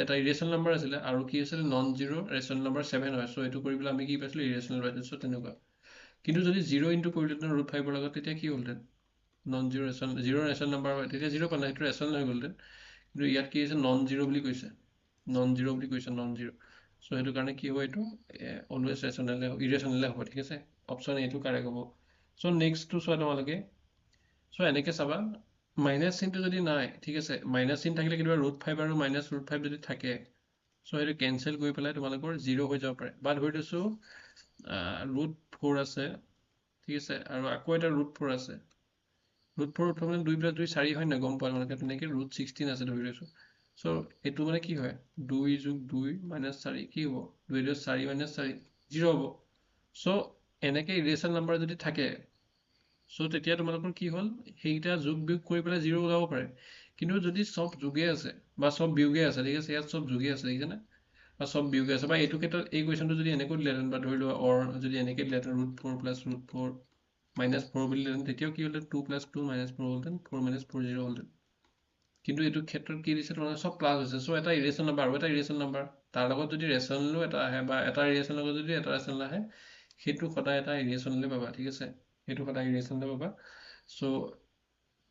এটা ইৰেচনেল নাম্বাৰ আছিলে আৰু কি আছিল নন জিৰ' ৰেচনেল নাম্বাৰ 7 হয় চ' এইটো কৰি পেলাই আমি কি পাইছিলোঁ ইৰেচনেল পাইছিলোঁ চ' তেনেকুৱা কিন্তু যদি 0 ইনটু কৰিলেহেঁতেন ৰুট 5ৰ লগত তেতিয়া কি হ'লহেঁতেন নন জিৰ' ৰেচনেল নাম্বাৰ হয় তেতিয়া 0 পালে সেইটো ৰেচনেল হৈ গ'লহেঁতেন কিন্তু ইয়াত কি হৈছে নন জিৰ' বুলি কৈছে নন জিৰ' চ' সেইটো কাৰণে কি হ'ব এইটো অলৱেজ ইৰেচনেলে হ'ব ঠিক আছে অপশ্যন এইটো কাৰেক্ট হ'ব চ' নেক্সটটো চোৱা তোমালোকে চ' এনেকৈ চাবা মাইনাছ চিনটো যদি নাই ঠিক আছে মাইনাছ চিন থাকিলে কেতিয়াবা ৰুট 5 আৰু মাইনাছ ৰুট 5 যদি থাকে চ' সেইটো কেনচেল কৰি পেলাই তোমালোকৰ 0 হৈ যাব পাৰে বা ধৰি লৈছোঁ ৰুট 4 আছে ঠিক আছে আৰু আকৌ এটা ৰুট 4 আছে ৰুট 4 উঠোঁ মানে 2 + 2 4 হয় নাই গম পোৱা মানে তেনেকৈ ৰুট 16 আছে ধৰি লৈছোঁ চ' এইটো মানে কি হয় 2 + 2 - 4 কি হ'ব 2 + 4 - 4 0 হ'ব চ' এনেকৈ ইৰেচনেল নাম্বাৰ যদি থাকে চ' তেতিয়া তোমালোকৰ কি হ'ল সেইকেইটা যোগ বিয়োগ কৰি পেলাই 0 ওলাব পাৰে কিন্তু যদি চব যোগে আছে বা চব বিয়োগে আছে ঠিক আছে ইয়াত চব যোগে আছে দেখিছেনে বা চব বিয়োগে আছে বা এইটো ক্ষেত্ৰত এই কুৱেশ্যনটো যদি এনেকৈ দিলেহেঁতেন বা ধৰি লোৱা অৰ যদি এনেকৈ দিলেহেঁতেন ৰুট 4 + ৰুট 4 -4 বুলি দিলেহেঁতেন তেতিয়াও কি হ'লহেঁতেন 2 + 2 - 4 হ'লহেঁতেন 4 - 4 0 হ'লহেঁতেন কিন্তু এইটো ক্ষেত্ৰত কি দিছে তোমালোকে চব প্লাছ হৈছে চ' এটা ইৰেচনেল নাম্বাৰ আৰু এটা ইৰেচনেল নাম্বাৰ তাৰ লগত যদি ৰেচনেলো এটা আহে বা এটা ইৰেচনেলৰ লগত যদি এটা ৰেচনেল আহে সেইটো সদায় এটা ইৰেচনেলে পাবা ঠিক আছে সেইটো সদায় ইৰেচনেলে পাবা চ'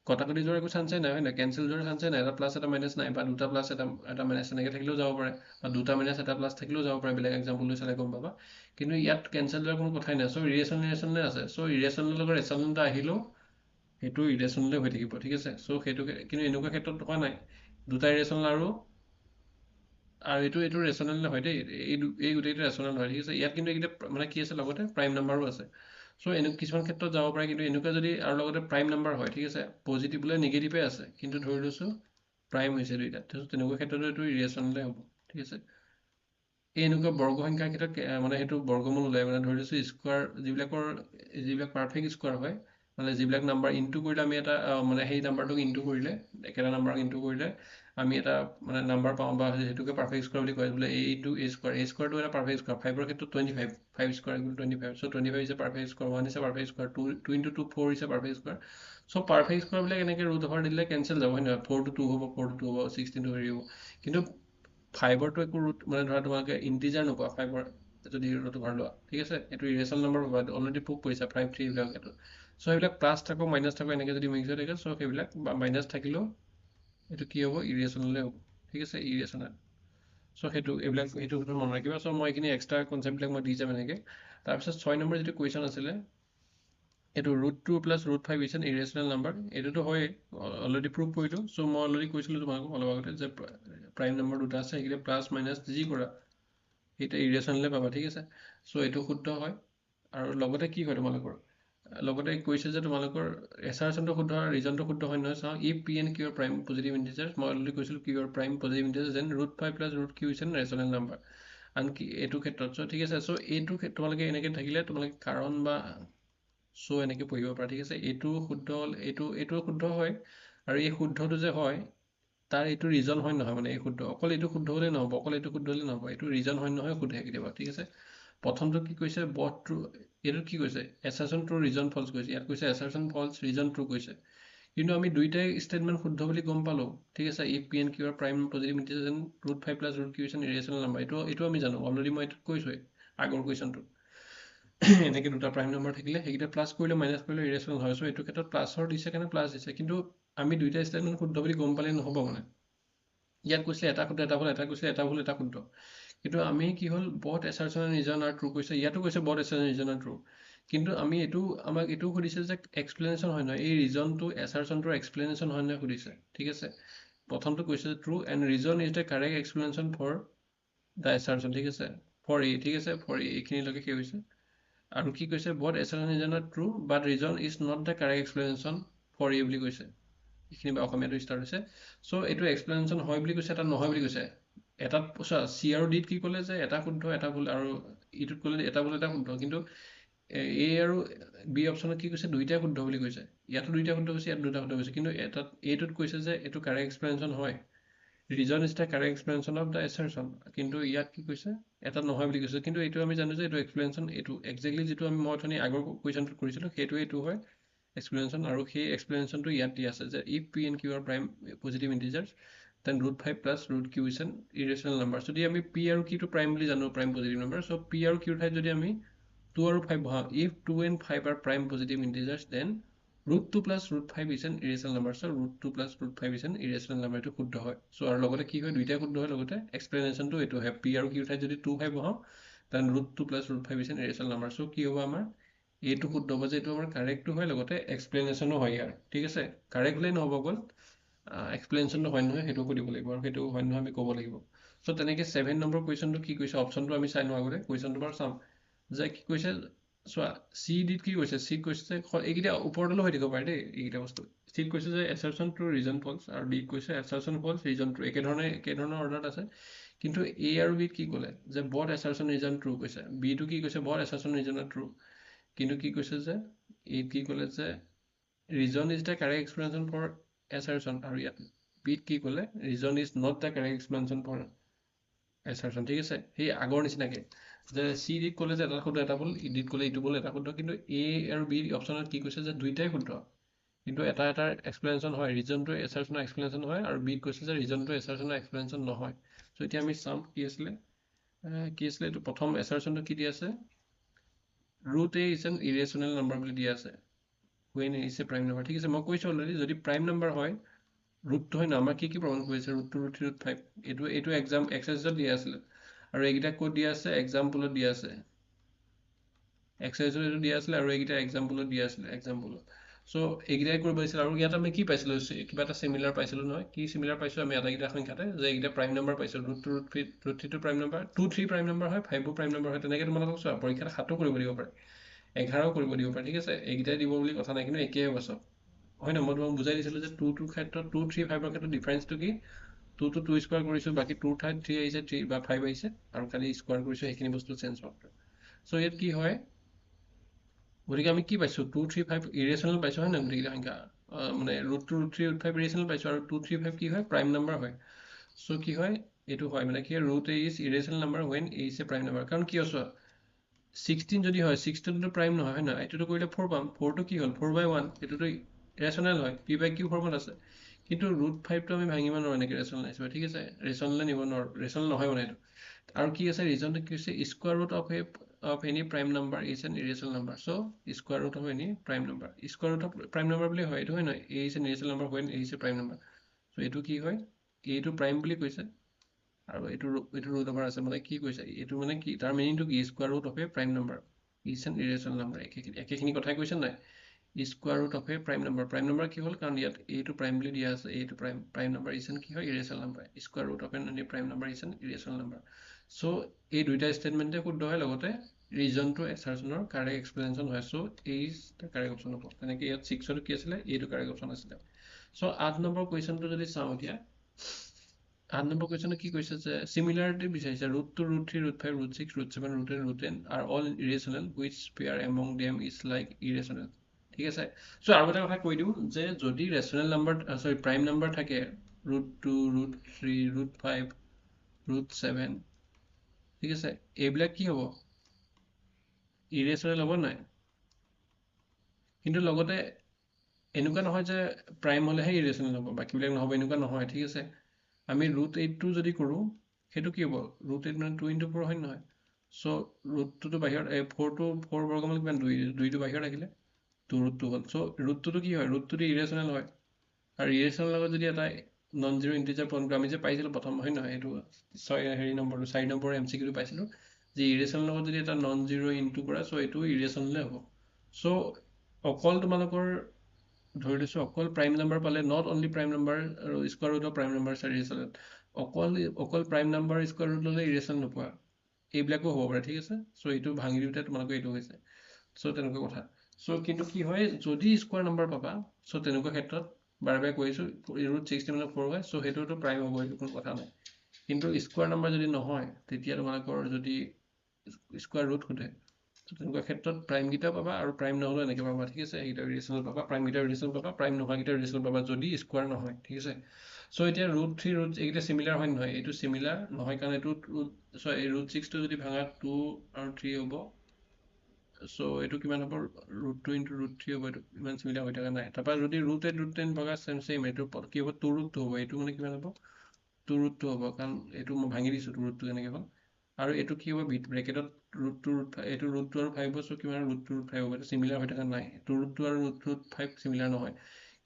কটাকটি যোৱাৰ একো চান্সেই নাই হয় নাই কেনচেল যোৱাৰ চান্সেই নাই এটা প্লাছ এটা মাইনাছ নাই বা দুটা প্লাছ এটা মাইনাছ এনেকৈ থাকিলেও যাব পাৰে বা দুটা মাইনাছ এটা প্লাছ থাকিলেও যাব পাৰে বেলেগ এক্সাম্পল লৈ চালে গম পাবা কিন্তু ইয়াত কেনচেল যোৱাৰ কোনো কথাই নাই চ' ইৰেচনেলে আছে চ' ইৰেচনেলৰ লগত ৰেচনেল এটা আহিলেও সেইটো ইৰেচনেলে হৈ থাকিব ঠিক আছে চ' সেইটো কিন্তু এনেকুৱা ক্ষেত্ৰত হোৱা নাই দুটা ইৰেচনেল আৰু এইটো ৰেচনেল হয় দেই এই গোটেইটো ৰেচনেল হয় ঠিক আছে ইয়াত কিন্তু এইকেইটা মানে কি আছে লগতে প্ৰাইম নাম্বাৰো আছে চ' কিছুমান ক্ষেত্ৰত যাব পাৰে কিন্তু এনেকুৱা যদি আৰু লগতে প্ৰাইম নাম্বাৰ হয় ঠিক আছে পজিটিভ বোলে নিগেটিভে আছে কিন্তু ধৰি লৈছোঁ প্ৰাইম হৈছে দুইটাত তেনেকুৱা ক্ষেত্ৰতো এইটো ইৰেচনেলে হ'ব ঠিক আছে এই এনেকুৱা বৰ্গ সংখ্যাৰ ক্ষেত্ৰত মানে সেইটো বৰ্গমূল ওলাই মানে ধৰি লৈছোঁ স্কোৱাৰ যিবিলাক পাৰফেক্ট স্কোৱাৰ হয় মানে যিবিলাক নাম্বাৰ ইনটু কৰিলে আমি এটা মানে সেই নাম্বাৰটোক ইনটু কৰিলে একেটা নাম্বাৰক ইনটু কৰিলে আমি এটা মানে নাম্বাৰ পাওঁ বা সেইটোকে পাৰফেক্ট স্কোৱাৰ বুলি কয় বোলে a স্কোৱাৰটো এটা পাৰফেক্ট স্কোৱাৰ 5ৰ ক্ষেত্ৰত 25 5 স্কোৱাৰ = 25 চ' 25 হৈছে পাৰফেক্ট স্কোৱাৰ 1 হৈছে পাৰফেক্ট স্কোৱাৰ 2 × 2 4 হৈছে পাৰফেক্ট স্কোৱাৰ চ' পাৰফেক্ট স্কোৱাৰবিলাক এনেকৈ ৰুট অভাৰ দিলে কেনচেল যাব হয় নহয় 4 টো 2 হ'ব 4 টো 2 হ'ব 16 টো হেৰি হ'ব কিন্তু 5ৰটো একো ৰুট মানে ধৰা তোমালোকে ইণ্টিজাৰ নোপোৱা 5ৰ যদি ৰুট অভাৰ লোৱা ঠিক আছে এইটো ইৰেচনেল নাম্বাৰ পাবা অলৰেডি প্ৰুভ কৰিছা 5 3 এইবিলাকৰ ক্ষেত্ৰত চ' সেইবিলাক প্লাছ থাকক মাইনাছ থাকক এনেকৈ যদি মিক্স হৈ থাকে চ' সেইবিলাক বা মাইনাছ থাকিলেও এইটো কি হ'ব ইৰেচনেলে হ'ব ঠিক আছে ইৰেচনেল চ' সেইটো মনত ৰাখিবা চ' মই এইখিনি এক্সট্ৰা কনচেপ্টবিলাক মই দি যাম এনেকৈ তাৰপিছত 6 নম্বৰ যিটো কুৱেশ্যন আছিলে এইটো root 2 + root 5 is an irrational number এইটোতো হয় অলৰেডি প্ৰুভ কৰিলোঁ চ' মই অলৰেডি কৈছিলোঁ তোমালোকক অলপ আগতে যে প্ৰাইম নম্বৰ দুটা আছে সেইকেইটা প্লাছ মাইনাছ যি কৰা সেইটা ইৰেচনেলে পাবা ঠিক আছে চ' এইটো শুদ্ধ হয় আৰু লগতে কি হয় তোমালোকৰ লগতে কৈছে যে তোমালোকৰ এছাৰচনটো শুদ্ধ আৰু ৰিজনটো শুদ্ধ হয় নহয় চাওঁ if P and q are prime positive integers মই অলৰেডি কৈছিলোঁ q are prime positive integers then root 5 + root q is an rational number আনকি এইটো ক্ষেত্ৰত চ' ঠিক আছে চ' এইটো তোমালোকে এনেকৈ থাকিলে তোমালোকে কাৰণ বা চ' এনেকৈ পঢ়িব পাৰা ঠিক আছে এইটো শুদ্ধ হ'ল এইটো শুদ্ধ হয় আৰু এই শুদ্ধটো যে হয় তাৰ এইটো ৰিজন হয় নহয় মানে এই শুদ্ধ অকল এইটো শুদ্ধ হ'লে নহ'ব অকল এইটো শুদ্ধ হ'লে নহ'ব এইটো ৰিজন হয় নহয় সোধে কেতিয়াবা ঠিক আছে প্ৰথমটো কি কৈছে বথ ট্ৰু এইটো কি কৈছে এছাৰচন ট্ৰু ৰিজন ফল্চ কৈছে ইয়াত কৈছে এছাৰচন ফল্চ ৰিজন ট্ৰু কৈছে কিন্তু আমি দুইটাই ষ্টেটমেণ্ট শুদ্ধ বুলি গম পালোঁ ঠিক আছে if P and q are prime positive integers then root 5 + root q is an irrational number এইটো আমি জানো অলৰেডি মই এইটোত কৈছোঁৱেই আগৰ কুৱেশ্যনটোত এনেকৈ দুটা প্ৰাইম নম্বৰ থাকিলে সেইকেইটা প্লাছ কৰিলে মাইনাছ কৰিলে ইৰেচনেল হয় চ' এইটো ক্ষেত্ৰত প্লাছৰ দিছে কাৰণে প্লাছ দিছে কিন্তু আমি দুইটা ষ্টেটমেণ্ট শুদ্ধ বুলি গম পালে নহ'ব মানে ইয়াত কৈছিলে এটা শুদ্ধ এটা ভুল এটা কৈছিলে এটা ভুল এটা শুদ্ধ কিন্তু আমি কি হ'ল both assertion and reason are true কৈছে ইয়াতো কৈছে both assertion and reason are true কিন্তু আমি আমাক এইটো সুধিছে যে এক্সপ্লেনেশ্যন হয় নহয় এই ৰিজনটো এছাৰচনটোৰ এক্সপ্লেনেশ্যন হয় নহয় সুধিছে ঠিক আছে প্ৰথমটো কৈছে true and reason is the correct explanation for the assertion ঠিক আছে ফৰ এ ঠিক আছে ফৰ এইখিনিলৈকে সেই হৈছে আৰু কি কৈছে both assertion reason are true but reason is not the correct explanation for a বুলি কৈছে এইখিনি বা অসমীয়াটো ষ্টাৰ্ট হৈছে চ' এইটো এক্সপ্লেনেশ্যন হয় বুলি কৈছে এটা নহয় বুলি কৈছে এটাত চি আৰু ডিত কি ক'লে যে এটা শুদ্ধ এটা ভুল আৰু ইটোত ক'লে এটা ভুল এটা শুদ্ধ কিন্তু এ আৰু বি অপশ্যনত কি কৈছে দুইটাই শুদ্ধ বুলি কৈছে ইয়াতো দুইটা শুদ্ধ কৈছে ইয়াত দুটা শুদ্ধ কৈছে কিন্তু এইটোত কৈছে যে এইটো কাৰেক্ট এক্সপ্লেনেশ্যন হয় reason is the correct explanation of the assertion কিন্তু ইয়াত কি কৈছে এটা নহয় বুলি কৈছে কিন্তু এইটো আমি জানো যে এইটো এক্সপ্লেনেশ্যন এইটো একজেক্টলি যিটো মই অথনি আগৰ কুৱেশ্যনটোত কৰিছিলোঁ এইটো হয় এক্সপ্লেনেশ্যন আৰু সেই এক্সপ্লেনেশ্যনটো ইয়াত দিয়া আছে যে if P and Q are prime positive integers then root 5 plus root q is an irrational number. So যদি আমি p আৰু q টো prime বুলি জানো, prime positive number, so p আৰু q ঠাইত যদি আমি 2 আৰু 5 বহাও, if 2 and 5 are prime positive integers, then root 2 plus root 5 is an irrational number. So root 2 plus root 5 is an irrational number. এইটো শুদ্ধ হয়। So আৰু লগতে কি হয়, দুইটা শুদ্ধ হয়, লগতে explanation টো এইটো হয়, p আৰু q ঠাইত যদি 2 5 বহাও, then root 2 plus root 5 is an irrational number. So কি হ'ব আমাৰ, এইটো শুদ্ধ হ'ব যে এইটো আমাৰ কাৰেক্টটো হয়, লগতে এক্সপ্লেনেশ্যনো হয় ইয়াৰ, ঠিক আছে। কাৰেক্ট হ'লেই নহ'ব, অকল এক্সপ্লেনেশ্যনটো হয় নহয় সেইটো সুধিব লাগিব, আৰু সেইটো হয় নহয় আমি ক'ব লাগিব। চ' তেনেকৈ 7 নম্বৰ কুৱেশ্যনটো কি কৈছে, অপশ্যনটো আমি চাই লওঁ আগতে, কুৱেশ্যনটো বাৰু চাম যে কি কৈছে। চোৱা, চি ডিত কি কৈছে, চিত কৈছে যে এইকেইটা ওপৰতলৈ হৈ থাকিব পাৰে দেই, এইকেইটা বস্তু। চিত কৈছে যে এছাৰশ্যন ট্ৰু ৰিজন ফলছ, আৰু ডিত কৈছে এছাৰশ্যন ফলছ ৰিজন ট্ৰু, একেধৰণৰ অৰ্ডাৰত আছে। কিন্তু এ আৰু বিত কি ক'লে যে বথ এছাৰশ্যন ৰিজন ট্ৰু কৈছে, বিটো কি কৈছে বথ এছাৰশ্যন ৰিজন ট্ৰু, কিন্তু কি কৈছে যে এইত কি ক'লে যে reason is the correct explanation for assertion, আৰু ইয়াত বিত কি ক'লে reason is not the correct explanation for assertion, ঠিক আছে। সেই আগৰ নিচিনাকে যে চি ডিত ক'লে যে এটা শুদ্ধ এটা ভুল, ই ডিত ক'লে ইটো ভুল এটা শুদ্ধ, কিন্তু এ আৰু বি অপশ্যনত কি কৈছে যে দুইটাই শুদ্ধ, কিন্তু এটা এক্সপ্লেনেশ্যন হয়, ৰিজনটো assertionৰ এক্সপ্লেনেশ্যন হয়, আৰু বিত কৈছে যে ৰিজনটো assertionৰ এক্সপ্লেনেশ্যন নহয়। চ' এতিয়া আমি চাম কি আছিলে এইটো প্ৰথম assertionটো কি দি আছে, root a is an irrational number বুলি দিয়া আছে when a is a prime number, ঠিক আছে। মই কৈছোঁ অলৰেডি যদি প্ৰাইম নাম্বাৰ হয়, ৰুটটো হয় ন, আমাৰ কি প্ৰমাণ কৰিছে, ৰুট 2 ৰুট 3 ৰুট 5, এইটো এক্সাম এক্সাৰচাইজত দিয়া আছিলে, আৰু এইকেইটা ক'ত দিয়া আছে, এক্সাম্পলত দিয়া আছে, এক্সাৰচাইজত এইটো দিয়া আছিলে, আৰু এইকেইটা এক্সাম্পলত দিয়া আছিলে, এক্সাম্পলত। চ' এইকেইটাই কৰিব দিছিলে, আৰু ইয়াত আমি কি পাইছিলোঁ, কিবা এটা চিমিলাৰ পাইছিলোঁ নহয়, কি চিমিলাৰ পাইছোঁ আমি আটাইকেইটা সংখ্যাতে, যে এইকেইটা প্ৰাইম নাম্বাৰ পাইছোঁ, ৰুট 2 ৰুট 3 টো প্ৰাইম নাম্বাৰ, 2 3 প্ৰাইম নাম্বাৰ হয়, 5ও প্ৰাইম নাম্বাৰ হয়, তেনেকৈ তোমালোকক চোৱা পৰীক্ষাত 7ও কৰিব দিব পাৰে, 11ও কৰিব দিব পাৰে, ঠিক আছে। এইকেইটাই দিব বুলি কথা নাই, কিন্তু একেই হ'ব চব, হয় ন। মই তোমাক বুজাই দিছিলোঁ যে 2টোৰ ক্ষেত্ৰত 2 3 5ৰ ক্ষেত্ৰত ডিফাৰেঞ্চটো কি, 2টো 2 স্কোৱাৰ কৰিছোঁ, বাকী 2ৰ ঠাইত 3 আহিছে, 3 বা 5 আহিছে, আৰু খালি স্কোৱাৰ কৰিছোঁ, সেইখিনি বস্তু চেঞ্জ হোৱা। চ' ইয়াত কি হয়, গতিকে আমি কি পাইছোঁ, 2 3 5 ইৰেচনেল পাইছোঁ, হয় নহয়, গোটেইকেইটা সংখ্যা মানে ৰুট 2 ৰুট 3 ৰুট 5 ইৰেচনেল পাইছোঁ, আৰু 2 3 5 কি হয়, প্ৰাইম নাম্বাৰ হয়। চ' কি হয়, এইটো হয় মানে কি, root a is irrational number when a is a prime number, কাৰণ কিয় চোৱা 16 যদি হয়, 16টো প্ৰাইম নহয়, হয় নহয়, এইটোতো কৰিলে 4 পাম, 4টো কি হ'ল 4/1, এইটোতো ৰেচনেল হয়, পি বাই কিউ ফৰ্মত আছে, কিন্তু ৰুট 5টো আমি ভাঙিব নোৱাৰোঁ এনেকৈ ৰেচনেল হিচাপে, ঠিক আছে, ৰেচনেলে নিব নোৱাৰোঁ, ৰেচনেল নহয় মানে এইটো। আৰু কি আছে, ৰিজনটো কি হৈছে, square root of any prime number is an irrational number, so' square root of any prime number, square root of prime number বুলি হয়, এইটো হয় নহয়, a is an irrational number when a is a prime number. So' এইটো কি হয়, এইটো prime বুলি কৈছে, আৰু এইটো ৰুট অভাৰ আছে, মানে কি কৈছে, এইটো মানে কি, তাৰ মিনিংটো কি, square root of a prime number is an irrational number, একেখিনি কথাই কৈছে নাই, square root of a prime number কি হ'ল, কাৰণ ইয়াত এইটো প্ৰাইম বুলি দিয়া আছে, এইটো প্ৰাইম নাম্বাৰ ইজ এন কি হয়, irrational number, square root of any prime number is an irrational number. So' এই দুইটা ষ্টেটমেণ্টে শুদ্ধ হয়, লগতে ৰিজনটো এছাৰশ্যনৰ কাৰেক্ট এক্সপ্লেনেশ্যন হয়, চ' এই ইজ দ্য কাৰেক্ট অপশ্যন হ'ব। তেনেকৈ ইয়াত 6ৰ কি আছিলে, এইটো কাৰেক্ট অপশ্যন আছিলে। চ' 8 নম্বৰ কুৱেশ্যনটো যদি চাওঁ এতিয়া, 8 নম্বৰ কুৱেশ্যনে কি কৈছে যে চিমিলাৰিটি বিচাৰিছে, root 2 root 3 root 5 root 6 root 7 root 8 root 10 are all irrational, which pair among them is like irrational, ঠিক আছে। চ' আৰু এটা কথা কৈ দিওঁ যে যদি ৰেচনেল নাম্বাৰ প্ৰাইম নাম্বাৰ থাকে, ৰুট 2 ৰুট 3 ৰুট 5 ৰুট 7, ঠিক আছে, এইবিলাক কি হ'ব, ইৰেচনেল হ'ব নাই। কিন্তু লগতে এনেকুৱা নহয় যে প্ৰাইম হ'লেহে ইৰেচনেল হ'ব, বাকীবিলাক নহ'ব, এনেকুৱা নহয়, ঠিক আছে। আমি ৰুট 8টো যদি কৰোঁ, সেইটো কি হ'ব, ৰুট 8 মানে 2 × 4 হয় নহয়, চ' ৰুট 2টো বাহিৰত, 4 বৰ্গমূল কিমান, 2টো বাহিৰত আহিলে, 2 ৰুট 2 হ'ল, চ' ৰুট 2টো কি হয়, ৰুট 2টো ইৰেচনেল হয়, আৰু ইৰেচনেল লগত যদি এটা নন জিৰ' ইণ্টিজাৰ পইণ্ট, আমি যে পাইছিলোঁ প্ৰথম, হয় নহয়, এইটো 4 নম্বৰ MCQ পাইছিলোঁ, যে ইৰেচনেল লগত যদি এটা নন জিৰ' ইনটু কৰা, চ' এইটো ইৰেচনেলে হ'ব। চ' অকল তোমালোকৰ ধৰি লৈছোঁ, অকল প্ৰাইম নাম্বাৰ পালে, নট অনলি প্ৰাইম নাম্বাৰ আৰু square root of prime number irrational, অকল প্ৰাইম নাম্বাৰ স্কোৱাৰ ৰুট ল'লে ইৰেচনেল নোপোৱা, এইবিলাকো হ'ব পাৰে, ঠিক আছে। চ' এইটো ভাঙি দিওঁতে তোমালোকৰ এইটো হৈছে, চ' তেনেকুৱা কথা। চ' কিন্তু কি হয়, যদি স্কোৱাৰ নাম্বাৰ পাবা, চ' তেনেকুৱা ক্ষেত্ৰত বাৰে বাৰে কৈছোঁ, ৰুট 16/4 হয়, চ' সেইটোতো প্ৰাইম হ'ব, এইটো কোনো কথা নাই। কিন্তু স্কোৱাৰ নাম্বাৰ যদি নহয়, তেতিয়া তোমালোকৰ যদি স্কোৱাৰ ৰুট সোধে, তেনেকুৱা ক্ষেত্ৰত প্ৰাইমকেইটা পাবা, আৰু প্ৰাইম নহ'লেও এনেকৈ পাবা, ঠিক আছে, এইকেইটা ইৰেচনেল পাবা, প্ৰাইমকেইটা ইৰেচনেল পাবা, প্ৰাইম নোহোৱাকেইটা ইৰেচনেল পাবা, যদি স্কোৱাৰ নহয়, ঠিক আছে। চ' এতিয়া ৰুট 3 ৰুট এইকেইটা চিমিলাৰ হয় নহয়, এইটো চিমিলাৰ নহয়, কাৰণ এইটো ৰুট 6টো যদি ভাঙা 2 আৰু 3 হ'ব, চ' এইটো কিমান হ'ব, ৰুট 2 × ৰুট 3 হ'ব, এইটো ইমান চিমিলাৰ হৈ থকা নাই। তাৰপৰা যদি ৰুট 8 ৰুট 10 ভগা চেম এইটো কি হ'ব, 2 ৰুট 2 হ'ব, এইটো মানে কিমান হ'ব, টু ৰুটটো হ'ব কাৰণ এইটো মই ভাঙি দিছোঁ টু ৰুটটো এনেকৈ হ'ল আৰু এইটো কি হ'ব ব্ৰেকেটত এইটো ৰুট টু আৰু 5 চ' কিমান ৰুট টু ৰুট 5 হ'ব, এইটো চিমিলাৰ হৈ থকা নাই, টু ৰুট টু আৰু ৰুট 5 চিমিলাৰ নহয়।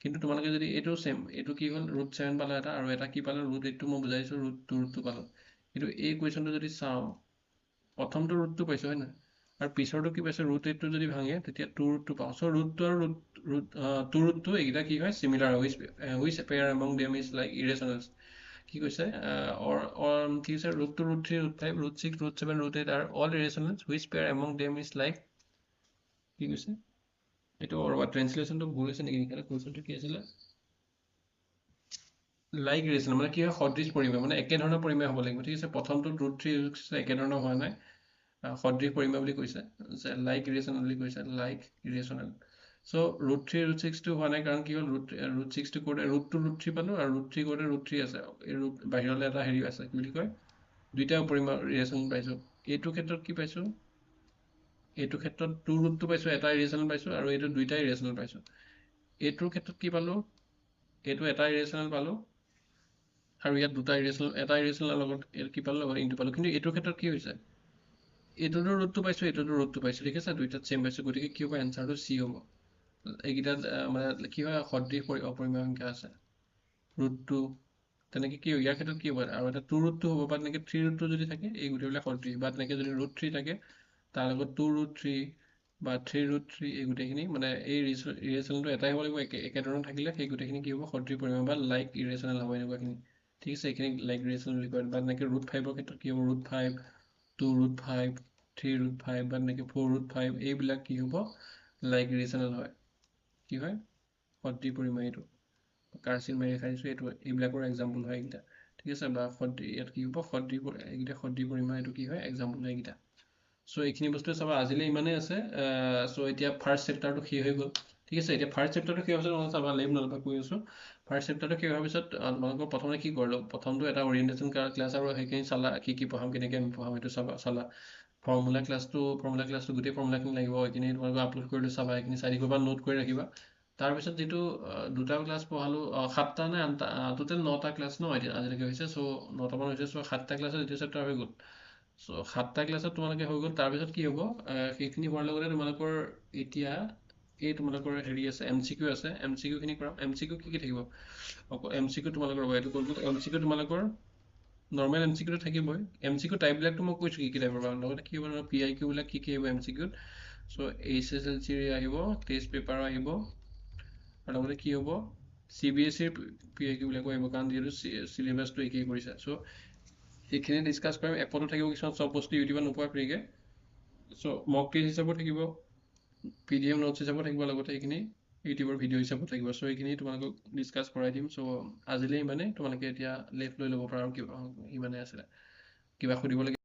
কিন্তু তোমালোকে যদি এইটো চেম, এইটো কি হ'ল ৰুট 7 পালা এটা আৰু এটা কি পালা ৰুট 8টো মই বুজাইছোঁ ৰুট টু ৰুটটো পালোঁ। কিন্তু এই কুৱেশ্যনটো যদি চাওঁ প্ৰথমটো ৰুটটো পাইছোঁ হয় নহয়, আৰু পিছৰটো কি পাইছোঁ ৰুট 8টো যদি ভাঙে তেতিয়া টু ৰুটটো পাওঁ। চ' ৰুটটো আৰু টু ৰুটটো এইকেইটা কি হয় চিমিলাৰ হয়, which pair among them is like irrationals. কি কৈছে কি কৈছে root two root 3 root 5 root 6 root 7 root 8 are all irrationals which pair among them is like কি কৈছে এইটো ট্ৰেন্সলেশ্যনটো ভুল হৈছে নেকি, কুৱেশ্যনটো কি আছিলে লাইক ইৰেচনেল মানে কি হয় সদৃশ পৰিমেয় মানে একেধৰণৰ পৰিমেয় হ'ব লাগিব, ঠিক আছে। প্ৰথমটো ৰুট 3 একেধৰণৰ হোৱা নাই, সদৃশ পৰিমেয় বুলি কৈছে, যে লাইক ইৰেচনেল বুলি কৈছে, লাইক ইৰেচনেল। চ' ৰুট 3 ৰুট 6টো হোৱা নাই কাৰণ কি হ'ল ৰুট 6টো কৰোঁতে ৰুট 2 ৰুট 3 পালোঁ আৰু ৰুট 3 কৰোঁতে ৰুট 3 আছে, এই ৰুট বাহিৰলৈ এটা হেৰি আছে কি বুলি কয় দুইটা পৰিমেয় ইৰেচনেল পাইছোঁ। এইটো ক্ষেত্ৰত কি পাইছোঁ, এইটো ক্ষেত্ৰত টু ৰুটটো পাইছোঁ, এটা ইৰেচনেল পাইছোঁ আৰু এইটো দুইটা ইৰেচনেল পাইছোঁ। এইটোৰ ক্ষেত্ৰত কি পালোঁ, এইটো এটা ইৰেচনেল পালোঁ আৰু ইয়াত দুটা ইৰেচনেল, এটা ইৰেচনেলৰ লগত কি পালোঁ ইনটু পালোঁ। কিন্তু এইটোৰ ক্ষেত্ৰত কি হৈছে এইটোতো ৰুটটো পাইছোঁ এইটোতো ৰুটটো পাইছোঁ, ঠিক আছে, দুইটাত চেম পাইছোঁ, গতিকে কি হ'ব এনচাৰটো চি হ'ব। এইকেইটাত মানে কি হয় সদৃশ অপৰিমেয় সংখ্যা আছে ৰুটটো, তেনেকৈ কি ইয়াৰ ক্ষেত্ৰত কি হ'ব আৰু এটা টু ৰুটটো হ'ব বা তেনেকৈ থ্ৰী ৰুটটো যদি থাকে এই গোটেইবিলাক সদৃশ, বা তেনেকৈ যদি ৰুট 3 থাকে তাৰ লগত টু ৰুট 3 বা থ্ৰী ৰুট 3 এই গোটেইখিনি মানে এই ইৰেচনেলটো এটাই হ'ব লাগিব, একেধৰণৰ থাকিলে সেই গোটেইখিনি কি হ'ব সদৃশ পৰিমেয় বা লাইক ইৰেচনেল হ'ব এনেকুৱাখিনি, ঠিক আছে। এইখিনি লাইক ইৰেচনেল বুলি কয়। বা তেনেকৈ ৰুট 5ৰ ক্ষেত্ৰত কি হ'ব root 5 two root 5 three root 5 বা তেনেকৈ 4 ৰুট 5 এইবিলাক কি হ'ব লাইক ইৰেচনেল হয়, কি হয় সদৃশ পৰিমেয়। এইটো কাৰচিন মাৰি খাইছোঁ, এইটো এইবিলাকৰ এক্সাম্পল হয় এইকেইটা, ঠিক আছে। বা ইয়াত কি হ'ব সদৃশ, এইকেইটা সদৃশ পৰিমেয়, এইটো কি হয় এক্সাম্পল হয় এইকেইটা। চ' এইখিনি বস্তুৱে চাবা আজিলৈ ইমানেই আছে। চ' এতিয়া ফাৰ্ষ্ট চেপ্টাৰটো শেষ হৈ গ'ল, ঠিক আছে। এতিয়া ফাৰ্ষ্ট চেপ্টাৰটো শেষ হৈছে তোমালোকে চাবা লেম নলবা কৈ আছোঁ। ফাৰ্ষ্ট চেপ্টাৰটো শেষ হোৱাৰ পিছত তোমালোকৰ প্ৰথমে কি কৰিলোঁ, প্ৰথমটো এটা অৰিয়েণ্টেশ্যন ক্লাছ আৰু সেইখিনি চালা কি পঢ়াম কেনেকৈ আমি পঢ়াম সেইটো চালা। ফৰ্মুলা ক্লাছটো গোটেই ফৰ্মুলাখিনি লাগিব, এইখিনি তোমালোকে আপলোড কৰিলোঁ চাবা, এইখিনি চাই থাকিবা নোট কৰি ৰাখিবা। তাৰপিছত যিটো দুটা ক্লাছ পঢ়ালোঁ, 7টা নে 8টা, টোটেল 9টা ক্লাছ ন এতিয়া আজিলৈকে হৈছে। চ' 9টামান হৈছে, চ' 7টা ক্লাছত এইটো চেপ্টাৰ হৈ গ'ল। চ' 7টা ক্লাছত তোমালোকে হৈ গ'ল। তাৰপিছত কি হ'ব সেইখিনি হোৱাৰ লগতে তোমালোকৰ এতিয়া এই তোমালোকৰ হেৰি আছে MCQ আছে, MCQখিনি কৰাম। MCQ কি থাকিব MCQ তোমালোকৰ এইটো MCQ তোমালোকৰ নৰ্মেল MCQটো থাকিবই। MCQ টাইপবিলাকতো মই কৈছোঁ কি টাইপৰ পৰা, লগতে কি হ'ব PIQ বিলাক কি আহিব MCQত। চ' HSLC আহিব, টেষ্ট পেপাৰো আহিব, আৰু লগতে কি হ'ব CBSEৰ PIQ বিলাকো আহিব কাৰণ যিহেতু চিলেবাছটো একেই কৰিছে। চ' এইখিনি ডিছকাছ কৰিম। এপতো থাকিব কিছুমান চব বস্তু ইউটিউবত নোপোৱা ফ্ৰীকৈ। চ' মক টেষ্ট হিচাপত থাকিব, PDF নোটছ হিচাপত থাকিব, লগতে এইখিনি ইউটিউবৰ ভিডিঅ' হিচাপত থাকিব। চ' এইখিনি তোমালোকক ডিছকাছ কৰাই দিম। চ' আজিলৈ ইমানে, তোমালোকে এতিয়া লেফ্ট লৈ ল'ব পাৰা আৰু কিবা ইমানে আছিলে, কিবা সুধিবলগীয়া